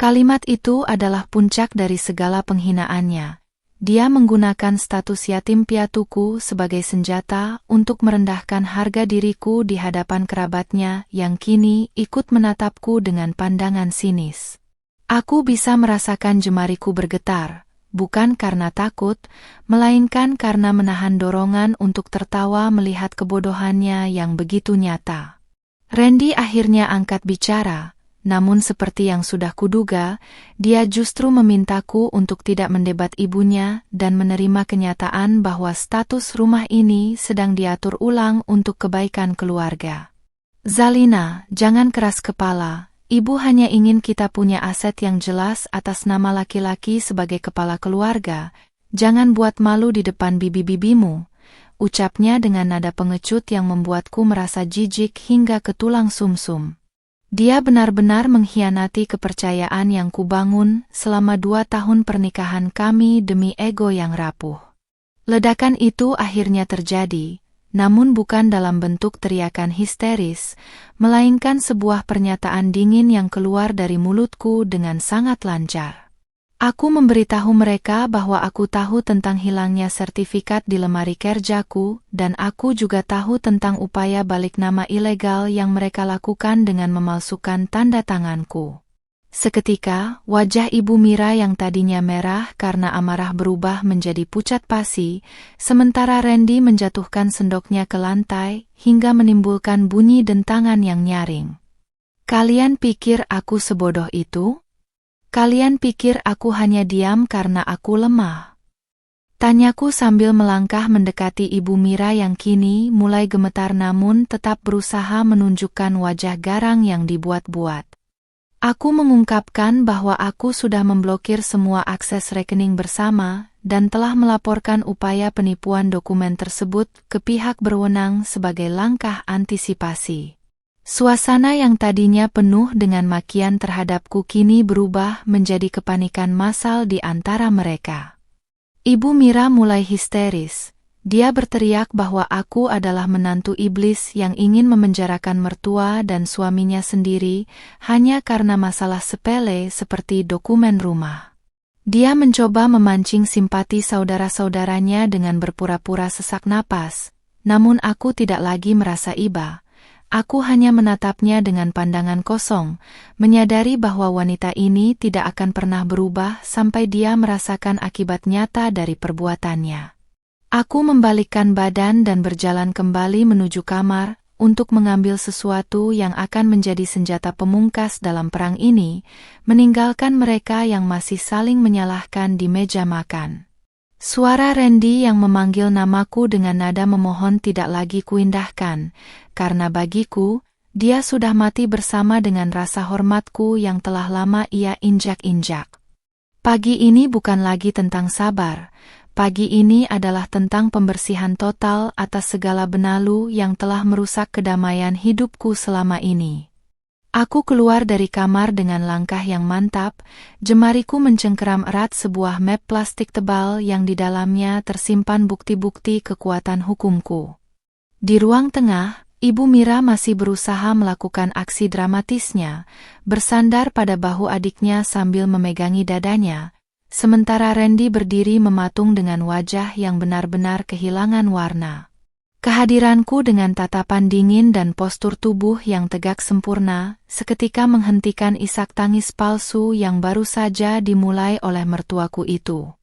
Kalimat itu adalah puncak dari segala penghinaannya. Dia menggunakan status yatim piatuku sebagai senjata untuk merendahkan harga diriku di hadapan kerabatnya yang kini ikut menatapku dengan pandangan sinis. Aku bisa merasakan jemariku bergetar, bukan karena takut, melainkan karena menahan dorongan untuk tertawa melihat kebodohannya yang begitu nyata. Randy akhirnya angkat bicara. Namun seperti yang sudah kuduga, dia justru memintaku untuk tidak mendebat ibunya dan menerima kenyataan bahwa status rumah ini sedang diatur ulang untuk kebaikan keluarga. Zalina, jangan keras kepala. Ibu hanya ingin kita punya aset yang jelas atas nama laki-laki sebagai kepala keluarga. Jangan buat malu di depan bibi-bibimu, ucapnya dengan nada pengecut yang membuatku merasa jijik hingga ke tulang sumsum. Dia benar-benar mengkhianati kepercayaan yang kubangun selama 2 tahun pernikahan kami demi ego yang rapuh. Ledakan itu akhirnya terjadi, namun bukan dalam bentuk teriakan histeris, melainkan sebuah pernyataan dingin yang keluar dari mulutku dengan sangat lancar. Aku memberitahu mereka bahwa aku tahu tentang hilangnya sertifikat di lemari kerjaku, dan aku juga tahu tentang upaya balik nama ilegal yang mereka lakukan dengan memalsukan tanda tanganku. Seketika, wajah Ibu Mira yang tadinya merah karena amarah berubah menjadi pucat pasi, sementara Randy menjatuhkan sendoknya ke lantai hingga menimbulkan bunyi dentangan yang nyaring. Kalian pikir aku sebodoh itu? Kalian pikir aku hanya diam karena aku lemah? Tanyaku sambil melangkah mendekati Ibu Mira yang kini mulai gemetar namun tetap berusaha menunjukkan wajah garang yang dibuat-buat. Aku mengungkapkan bahwa aku sudah memblokir semua akses rekening bersama dan telah melaporkan upaya penipuan dokumen tersebut ke pihak berwenang sebagai langkah antisipasi. Suasana yang tadinya penuh dengan makian terhadapku kini berubah menjadi kepanikan massal di antara mereka. Ibu Mira mulai histeris. Dia berteriak bahwa aku adalah menantu iblis yang ingin memenjarakan mertua dan suaminya sendiri hanya karena masalah sepele seperti dokumen rumah. Dia mencoba memancing simpati saudara-saudaranya dengan berpura-pura sesak napas, namun aku tidak lagi merasa iba. Aku hanya menatapnya dengan pandangan kosong, menyadari bahwa wanita ini tidak akan pernah berubah sampai dia merasakan akibat nyata dari perbuatannya. Aku membalikkan badan dan berjalan kembali menuju kamar untuk mengambil sesuatu yang akan menjadi senjata pemungkas dalam perang ini, meninggalkan mereka yang masih saling menyalahkan di meja makan. Suara Randy yang memanggil namaku dengan nada memohon tidak lagi kuindahkan, karena bagiku, dia sudah mati bersama dengan rasa hormatku yang telah lama ia injak-injak. Pagi ini bukan lagi tentang sabar, pagi ini adalah tentang pembersihan total atas segala benalu yang telah merusak kedamaian hidupku selama ini. Aku keluar dari kamar dengan langkah yang mantap, jemariku mencengkeram erat sebuah map plastik tebal yang di dalamnya tersimpan bukti-bukti kekuatan hukumku. Di ruang tengah, Ibu Mira masih berusaha melakukan aksi dramatisnya, bersandar pada bahu adiknya sambil memegangi dadanya, sementara Randy berdiri mematung dengan wajah yang benar-benar kehilangan warna. Kehadiranku dengan tatapan dingin dan postur tubuh yang tegak sempurna, seketika menghentikan isak tangis palsu yang baru saja dimulai oleh mertuaku itu.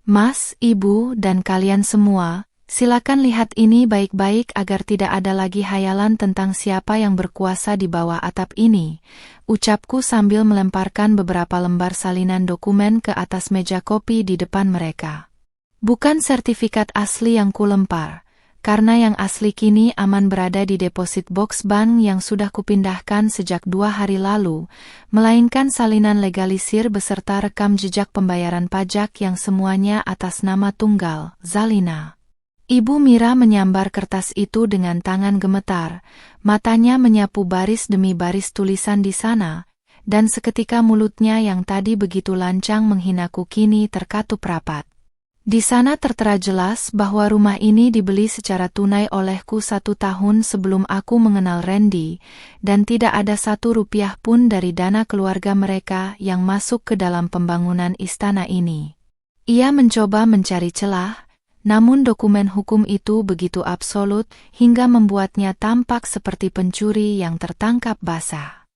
Mas, Ibu, dan kalian semua, Silakan lihat ini baik-baik agar tidak ada lagi hayalan tentang siapa yang berkuasa di bawah atap ini, ucapku sambil melemparkan beberapa lembar salinan dokumen ke atas meja kopi di depan mereka. Bukan sertifikat asli yang kulempar, karena yang asli kini aman berada di deposit box bank yang sudah kupindahkan sejak 2 hari lalu, melainkan salinan legalisir beserta rekam jejak pembayaran pajak yang semuanya atas nama tunggal, Zalina. Ibu Mira menyambar kertas itu dengan tangan gemetar, matanya menyapu baris demi baris tulisan di sana, dan seketika mulutnya yang tadi begitu lancang menghinaku kini terkatup rapat. Di sana tertera jelas bahwa rumah ini dibeli secara tunai olehku 1 tahun sebelum aku mengenal Randy, dan tidak ada 1 rupiah pun dari dana keluarga mereka yang masuk ke dalam pembangunan istana ini. Ia mencoba mencari celah, namun dokumen hukum itu begitu absolut hingga membuatnya tampak seperti pencuri yang tertangkap basah.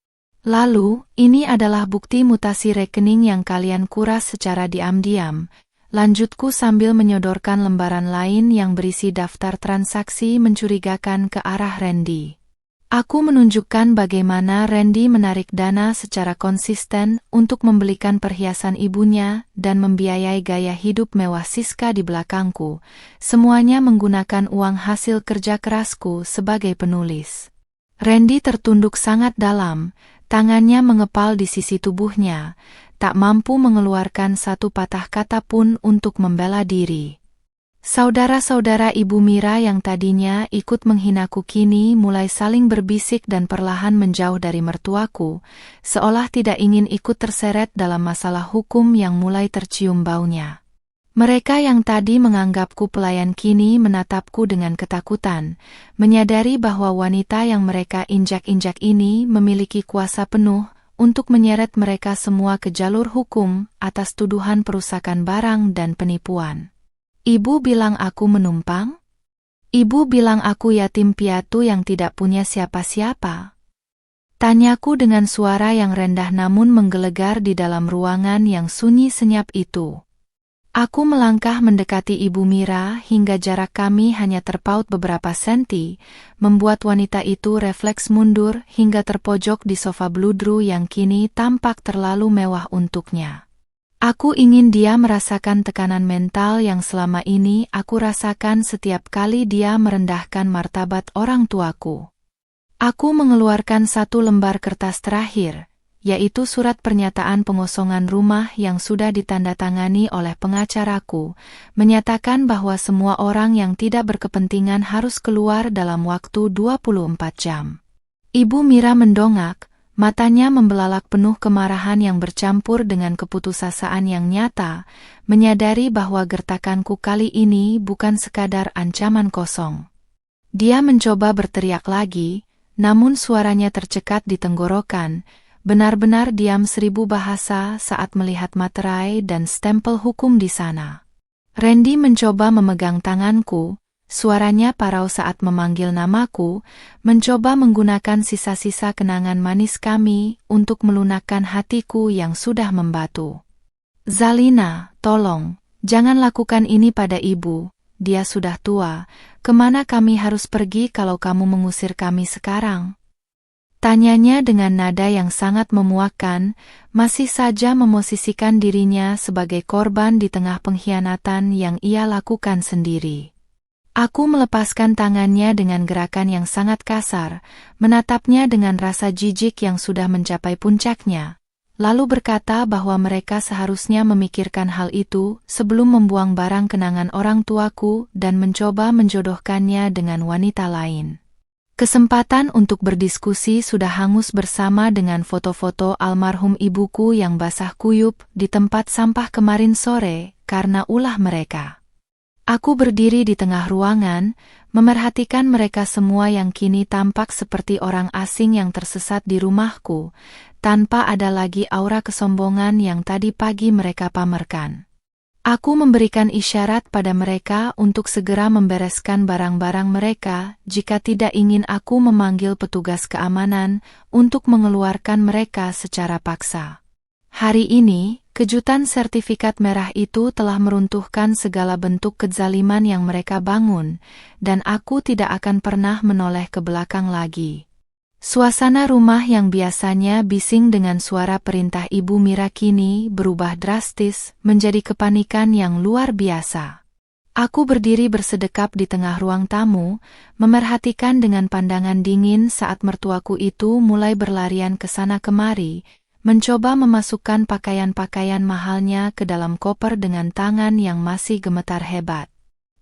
Lalu, ini adalah bukti mutasi rekening yang kalian kuras secara diam-diam, lanjutku sambil menyodorkan lembaran lain yang berisi daftar transaksi mencurigakan ke arah Randy. Aku menunjukkan bagaimana Randy menarik dana secara konsisten untuk membelikan perhiasan ibunya dan membiayai gaya hidup mewah Siska di belakangku, semuanya menggunakan uang hasil kerja kerasku sebagai penulis. Randy tertunduk sangat dalam, tangannya mengepal di sisi tubuhnya, tak mampu mengeluarkan 1 patah kata pun untuk membela diri. Saudara-saudara Ibu Mira yang tadinya ikut menghinaku kini mulai saling berbisik dan perlahan menjauh dari mertuaku, seolah tidak ingin ikut terseret dalam masalah hukum yang mulai tercium baunya. Mereka yang tadi menganggapku pelayan kini menatapku dengan ketakutan, menyadari bahwa wanita yang mereka injak-injak ini memiliki kuasa penuh untuk menyeret mereka semua ke jalur hukum atas tuduhan perusakan barang dan penipuan. Ibu bilang aku menumpang? Ibu bilang aku yatim piatu yang tidak punya siapa-siapa? Tanyaku dengan suara yang rendah namun menggelegar di dalam ruangan yang sunyi senyap itu. Aku melangkah mendekati Ibu Mira hingga jarak kami hanya terpaut beberapa senti, membuat wanita itu refleks mundur hingga terpojok di sofa bludru yang kini tampak terlalu mewah untuknya. Aku ingin dia merasakan tekanan mental yang selama ini aku rasakan setiap kali dia merendahkan martabat orang tuaku. Aku mengeluarkan 1 lembar kertas terakhir, yaitu surat pernyataan pengosongan rumah yang sudah ditandatangani oleh pengacaraku, menyatakan bahwa semua orang yang tidak berkepentingan harus keluar dalam waktu 24 jam. Ibu Mira mendongak, matanya membelalak penuh kemarahan yang bercampur dengan keputusasaan yang nyata, menyadari bahwa gertakanku kali ini bukan sekadar ancaman kosong. Dia mencoba berteriak lagi, namun suaranya tercekat di tenggorokan, benar-benar diam 1000 bahasa saat melihat materai dan stempel hukum di sana. Randy mencoba memegang tanganku, suaranya parau saat memanggil namaku, mencoba menggunakan sisa-sisa kenangan manis kami untuk melunakkan hatiku yang sudah membatu. Zalina, tolong, jangan lakukan ini pada ibu, dia sudah tua, kemana kami harus pergi kalau kamu mengusir kami sekarang? Tanyanya dengan nada yang sangat memuakkan, masih saja memosisikan dirinya sebagai korban di tengah pengkhianatan yang ia lakukan sendiri. Aku melepaskan tangannya dengan gerakan yang sangat kasar, menatapnya dengan rasa jijik yang sudah mencapai puncaknya, lalu berkata bahwa mereka seharusnya memikirkan hal itu sebelum membuang barang kenangan orang tuaku dan mencoba menjodohkannya dengan wanita lain. Kesempatan untuk berdiskusi sudah hangus bersama dengan foto-foto almarhum ibuku yang basah kuyup di tempat sampah kemarin sore karena ulah mereka. Aku berdiri di tengah ruangan, memerhatikan mereka semua yang kini tampak seperti orang asing yang tersesat di rumahku, tanpa ada lagi aura kesombongan yang tadi pagi mereka pamerkan. Aku memberikan isyarat pada mereka untuk segera membereskan barang-barang mereka jika tidak ingin aku memanggil petugas keamanan untuk mengeluarkan mereka secara paksa. Hari ini, Kejutan sertifikat merah itu telah meruntuhkan segala bentuk kezaliman yang mereka bangun, dan aku tidak akan pernah menoleh ke belakang lagi. Suasana rumah yang biasanya bising dengan suara perintah Ibu Mira kini berubah drastis menjadi kepanikan yang luar biasa. Aku berdiri bersedekap di tengah ruang tamu, memerhatikan dengan pandangan dingin saat mertuaku itu mulai berlarian ke sana kemari, mencoba memasukkan pakaian-pakaian mahalnya ke dalam koper dengan tangan yang masih gemetar hebat.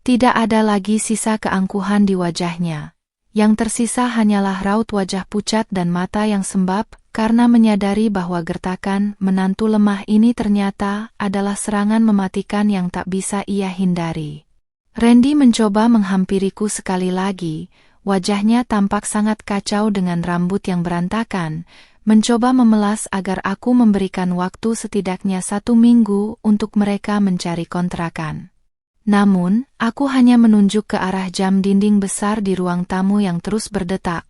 Tidak ada lagi sisa keangkuhan di wajahnya. Yang tersisa hanyalah raut wajah pucat dan mata yang sembab karena menyadari bahwa gertakan menantu lemah ini ternyata adalah serangan mematikan yang tak bisa ia hindari. Randy mencoba menghampiriku sekali lagi, wajahnya tampak sangat kacau dengan rambut yang berantakan, mencoba memelas agar aku memberikan waktu setidaknya 1 minggu untuk mereka mencari kontrakan. Namun, aku hanya menunjuk ke arah jam dinding besar di ruang tamu yang terus berdetak,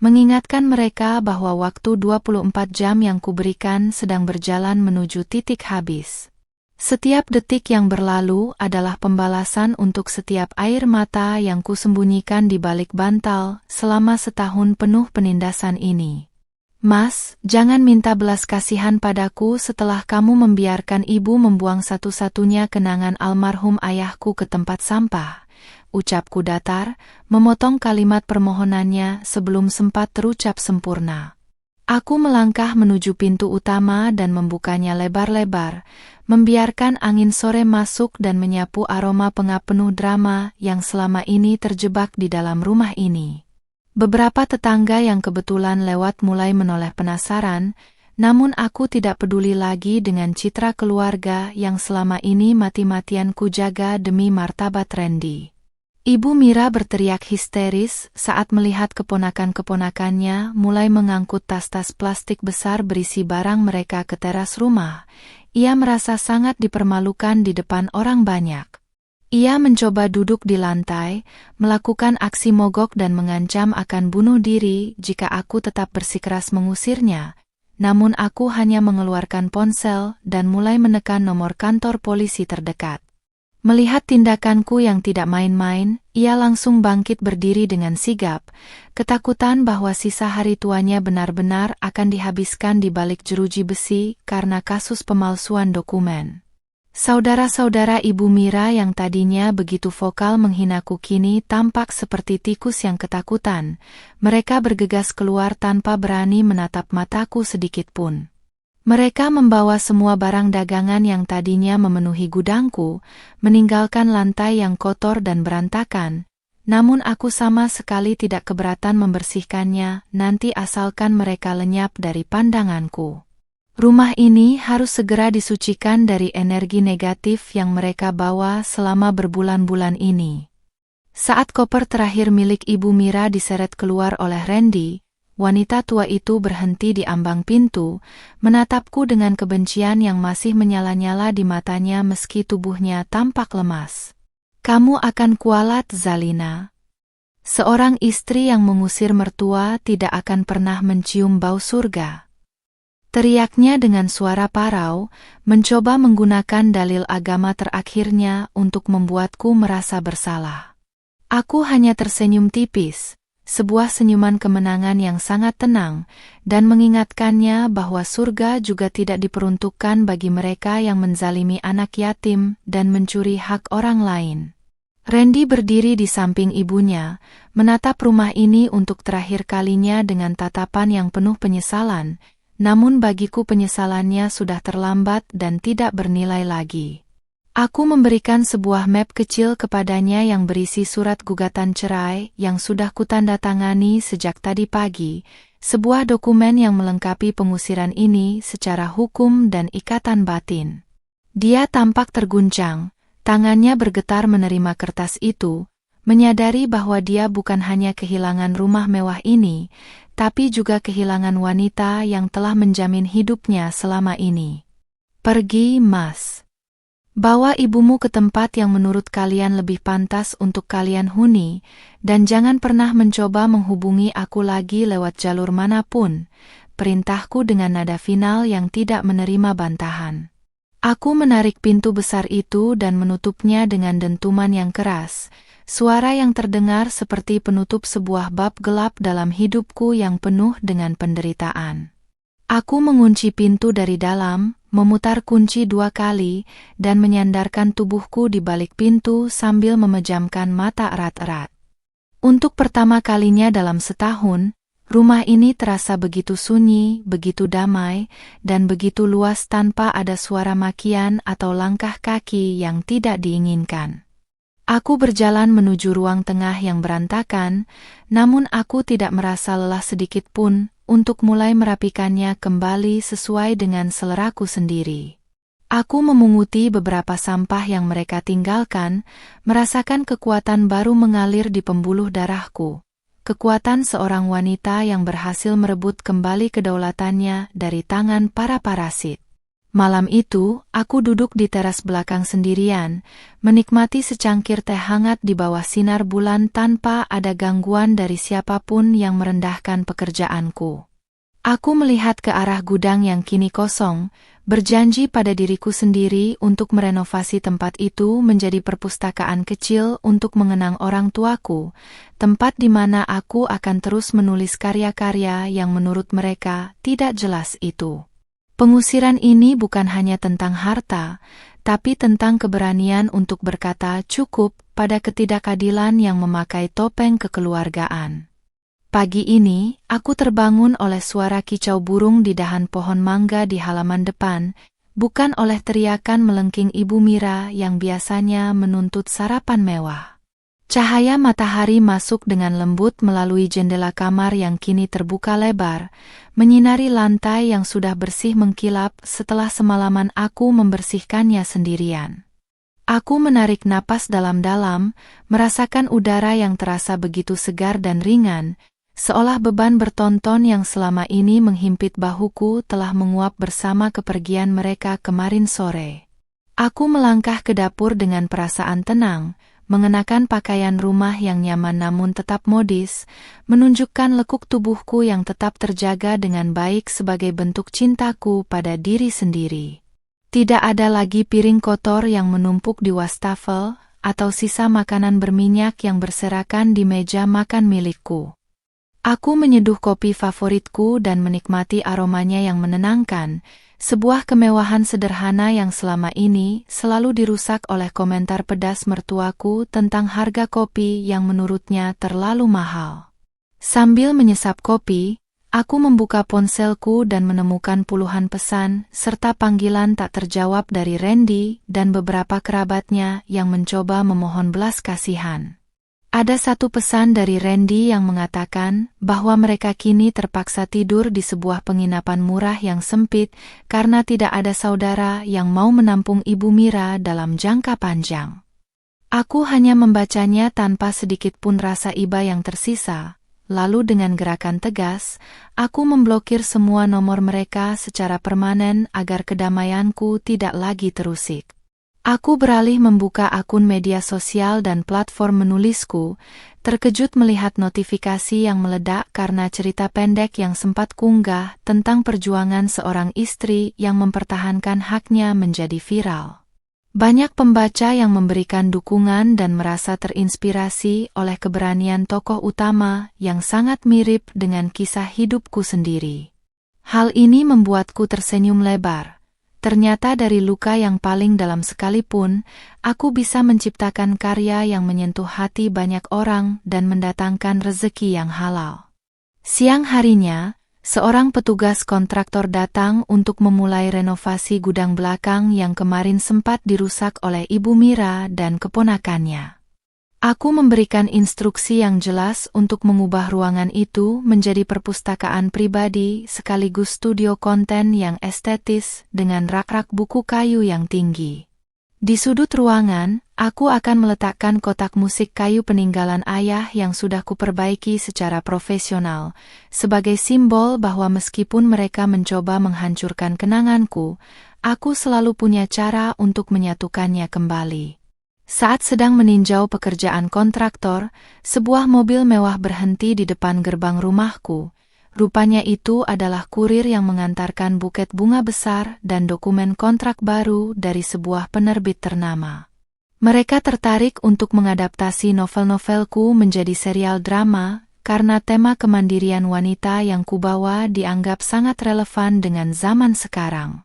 mengingatkan mereka bahwa waktu 24 jam yang kuberikan sedang berjalan menuju titik habis. Setiap detik yang berlalu adalah pembalasan untuk setiap air mata yang kusembunyikan di balik bantal selama setahun penuh penindasan ini. Mas, jangan minta belas kasihan padaku setelah kamu membiarkan ibu membuang satu-satunya kenangan almarhum ayahku ke tempat sampah, ucapku datar, memotong kalimat permohonannya sebelum sempat terucap sempurna. Aku melangkah menuju pintu utama dan membukanya lebar-lebar, membiarkan angin sore masuk dan menyapu aroma pengap penuh drama yang selama ini terjebak di dalam rumah ini. Beberapa tetangga yang kebetulan lewat mulai menoleh penasaran, namun aku tidak peduli lagi dengan citra keluarga yang selama ini mati-matian kujaga demi martabat Randy. Ibu Mira berteriak histeris saat melihat keponakan-keponakannya mulai mengangkut tas-tas plastik besar berisi barang mereka ke teras rumah. Ia merasa sangat dipermalukan di depan orang banyak. Ia mencoba duduk di lantai, melakukan aksi mogok dan mengancam akan bunuh diri jika aku tetap bersikeras mengusirnya. Namun aku hanya mengeluarkan ponsel dan mulai menekan nomor kantor polisi terdekat. Melihat tindakanku yang tidak main-main, ia langsung bangkit berdiri dengan sigap, ketakutan bahwa sisa hari tuanya benar-benar akan dihabiskan di balik jeruji besi karena kasus pemalsuan dokumen. Saudara-saudara Ibu Mira yang tadinya begitu vokal menghinaku kini tampak seperti tikus yang ketakutan. Mereka bergegas keluar tanpa berani menatap mataku sedikit pun. Mereka membawa semua barang dagangan yang tadinya memenuhi gudangku, meninggalkan lantai yang kotor dan berantakan. Namun aku sama sekali tidak keberatan membersihkannya, nanti asalkan mereka lenyap dari pandanganku. Rumah ini harus segera disucikan dari energi negatif yang mereka bawa selama berbulan-bulan ini. Saat koper terakhir milik Ibu Mira diseret keluar oleh Randy, wanita tua itu berhenti di ambang pintu, menatapku dengan kebencian yang masih menyala-nyala di matanya meski tubuhnya tampak lemas. Kamu akan kualat, Zalina. Seorang istri yang mengusir mertua tidak akan pernah mencium bau surga. Teriaknya dengan suara parau, mencoba menggunakan dalil agama terakhirnya untuk membuatku merasa bersalah. Aku hanya tersenyum tipis, sebuah senyuman kemenangan yang sangat tenang, dan mengingatkannya bahwa surga juga tidak diperuntukkan bagi mereka yang menzalimi anak yatim dan mencuri hak orang lain. Randy berdiri di samping ibunya, menatap rumah ini untuk terakhir kalinya dengan tatapan yang penuh penyesalan. Namun bagiku penyesalannya sudah terlambat dan tidak bernilai lagi. Aku memberikan sebuah map kecil kepadanya yang berisi surat gugatan cerai yang sudah kutandatangani sejak tadi pagi, sebuah dokumen yang melengkapi pengusiran ini secara hukum dan ikatan batin. Dia tampak terguncang, tangannya bergetar menerima kertas itu, menyadari bahwa dia bukan hanya kehilangan rumah mewah ini, tapi juga kehilangan wanita yang telah menjamin hidupnya selama ini. Pergi, Mas. Bawa ibumu ke tempat yang menurut kalian lebih pantas untuk kalian huni, dan jangan pernah mencoba menghubungi aku lagi lewat jalur manapun, perintahku dengan nada final yang tidak menerima bantahan. Aku menarik pintu besar itu dan menutupnya dengan dentuman yang keras, suara yang terdengar seperti penutup sebuah bab gelap dalam hidupku yang penuh dengan penderitaan. Aku mengunci pintu dari dalam, memutar kunci 2 kali, dan menyandarkan tubuhku di balik pintu sambil memejamkan mata erat-erat. Untuk pertama kalinya dalam setahun, rumah ini terasa begitu sunyi, begitu damai, dan begitu luas tanpa ada suara makian atau langkah kaki yang tidak diinginkan. Aku berjalan menuju ruang tengah yang berantakan, namun aku tidak merasa lelah sedikit pun untuk mulai merapikannya kembali sesuai dengan seleraku sendiri. Aku memunguti beberapa sampah yang mereka tinggalkan, merasakan kekuatan baru mengalir di pembuluh darahku. Kekuatan seorang wanita yang berhasil merebut kembali kedaulatannya dari tangan para parasit. Malam itu, aku duduk di teras belakang sendirian, menikmati secangkir teh hangat di bawah sinar bulan tanpa ada gangguan dari siapapun yang merendahkan pekerjaanku. Aku melihat ke arah gudang yang kini kosong, berjanji pada diriku sendiri untuk merenovasi tempat itu menjadi perpustakaan kecil untuk mengenang orang tuaku, tempat di mana aku akan terus menulis karya-karya yang menurut mereka tidak jelas itu. Pengusiran ini bukan hanya tentang harta, tapi tentang keberanian untuk berkata cukup pada ketidakadilan yang memakai topeng kekeluargaan. Pagi ini, aku terbangun oleh suara kicau burung di dahan pohon mangga di halaman depan, bukan oleh teriakan melengking Ibu Mira yang biasanya menuntut sarapan mewah. Cahaya matahari masuk dengan lembut melalui jendela kamar yang kini terbuka lebar, menyinari lantai yang sudah bersih mengkilap setelah semalaman aku membersihkannya sendirian. Aku menarik napas dalam-dalam, merasakan udara yang terasa begitu segar dan ringan, seolah beban bertonton yang selama ini menghimpit bahuku telah menguap bersama kepergian mereka kemarin sore. Aku melangkah ke dapur dengan perasaan tenang, mengenakan pakaian rumah yang nyaman namun tetap modis, menunjukkan lekuk tubuhku yang tetap terjaga dengan baik sebagai bentuk cintaku pada diri sendiri. Tidak ada lagi piring kotor yang menumpuk di wastafel, atau sisa makanan berminyak yang berserakan di meja makan milikku. Aku menyeduh kopi favoritku dan menikmati aromanya yang menenangkan, sebuah kemewahan sederhana yang selama ini selalu dirusak oleh komentar pedas mertuaku tentang harga kopi yang menurutnya terlalu mahal. Sambil menyesap kopi, aku membuka ponselku dan menemukan puluhan pesan serta panggilan tak terjawab dari Randy dan beberapa kerabatnya yang mencoba memohon belas kasihan. Ada satu pesan dari Randy yang mengatakan bahwa mereka kini terpaksa tidur di sebuah penginapan murah yang sempit karena tidak ada saudara yang mau menampung Ibu Mira dalam jangka panjang. Aku hanya membacanya tanpa sedikit pun rasa iba yang tersisa, lalu dengan gerakan tegas, aku memblokir semua nomor mereka secara permanen agar kedamaianku tidak lagi terusik. Aku beralih membuka akun media sosial dan platform menulisku, terkejut melihat notifikasi yang meledak karena cerita pendek yang sempat kunggah tentang perjuangan seorang istri yang mempertahankan haknya menjadi viral. Banyak pembaca yang memberikan dukungan dan merasa terinspirasi oleh keberanian tokoh utama yang sangat mirip dengan kisah hidupku sendiri. Hal ini membuatku tersenyum lebar. Ternyata dari luka yang paling dalam sekalipun, aku bisa menciptakan karya yang menyentuh hati banyak orang dan mendatangkan rezeki yang halal. Siang harinya, seorang petugas kontraktor datang untuk memulai renovasi gudang belakang yang kemarin sempat dirusak oleh Ibu Mira dan keponakannya. Aku memberikan instruksi yang jelas untuk mengubah ruangan itu menjadi perpustakaan pribadi sekaligus studio konten yang estetis dengan rak-rak buku kayu yang tinggi. Di sudut ruangan, aku akan meletakkan kotak musik kayu peninggalan ayah yang sudah kuperbaiki secara profesional, sebagai simbol bahwa meskipun mereka mencoba menghancurkan kenanganku, aku selalu punya cara untuk menyatukannya kembali. Saat sedang meninjau pekerjaan kontraktor, sebuah mobil mewah berhenti di depan gerbang rumahku, Rupanya itu adalah kurir yang mengantarkan buket bunga besar dan dokumen kontrak baru dari sebuah penerbit ternama. Mereka tertarik untuk mengadaptasi novel-novelku menjadi serial drama karena tema kemandirian wanita yang kubawa dianggap sangat relevan dengan zaman sekarang.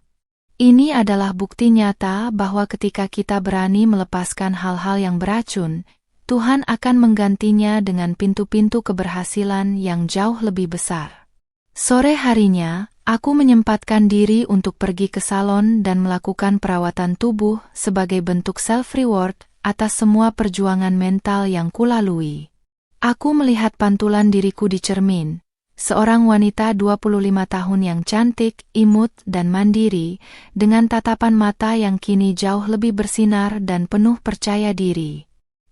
Ini adalah bukti nyata bahwa ketika kita berani melepaskan hal-hal yang beracun, Tuhan akan menggantinya dengan pintu-pintu keberhasilan yang jauh lebih besar. Sore harinya, aku menyempatkan diri untuk pergi ke salon dan melakukan perawatan tubuh sebagai bentuk self-reward atas semua perjuangan mental yang kulalui. Aku melihat pantulan diriku di cermin. Seorang wanita 25 tahun yang cantik, imut, dan mandiri, dengan tatapan mata yang kini jauh lebih bersinar dan penuh percaya diri.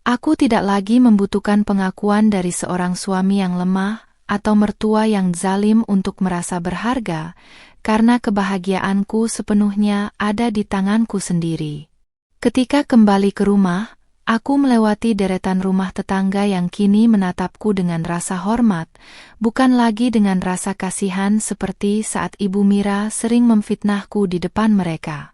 Aku tidak lagi membutuhkan pengakuan dari seorang suami yang lemah atau mertua yang zalim untuk merasa berharga, karena kebahagiaanku sepenuhnya ada di tanganku sendiri. Ketika kembali ke rumah, aku melewati deretan rumah tetangga yang kini menatapku dengan rasa hormat, bukan lagi dengan rasa kasihan seperti saat Ibu Mira sering memfitnahku di depan mereka.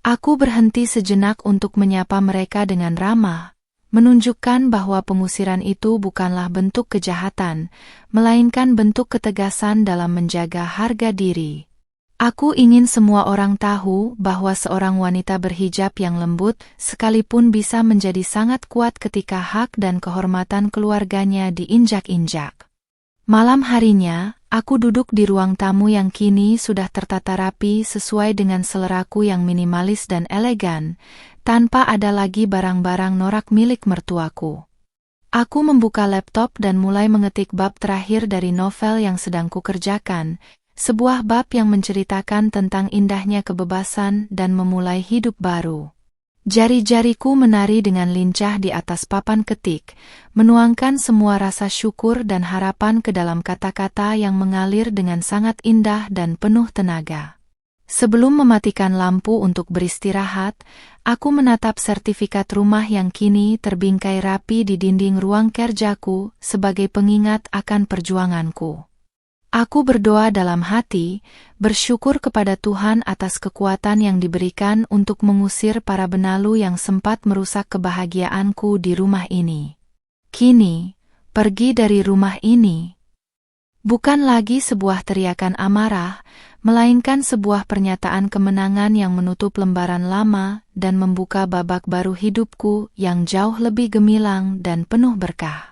Aku berhenti sejenak untuk menyapa mereka dengan ramah, menunjukkan bahwa pengusiran itu bukanlah bentuk kejahatan, melainkan bentuk ketegasan dalam menjaga harga diri. Aku ingin semua orang tahu bahwa seorang wanita berhijab yang lembut sekalipun bisa menjadi sangat kuat ketika hak dan kehormatan keluarganya diinjak-injak. Malam harinya, aku duduk di ruang tamu yang kini sudah tertata rapi sesuai dengan seleraku yang minimalis dan elegan, tanpa ada lagi barang-barang norak milik mertuaku. Aku membuka laptop dan mulai mengetik bab terakhir dari novel yang sedang kukerjakan, sebuah bab yang menceritakan tentang indahnya kebebasan dan memulai hidup baru. Jari-jariku menari dengan lincah di atas papan ketik, menuangkan semua rasa syukur dan harapan ke dalam kata-kata yang mengalir dengan sangat indah dan penuh tenaga. Sebelum mematikan lampu untuk beristirahat, aku menatap sertifikat rumah yang kini terbingkai rapi di dinding ruang kerjaku sebagai pengingat akan perjuanganku. Aku berdoa dalam hati, bersyukur kepada Tuhan atas kekuatan yang diberikan untuk mengusir para benalu yang sempat merusak kebahagiaanku di rumah ini. Kini, pergi dari rumah ini bukan lagi sebuah teriakan amarah, melainkan sebuah pernyataan kemenangan yang menutup lembaran lama dan membuka babak baru hidupku yang jauh lebih gemilang dan penuh berkah.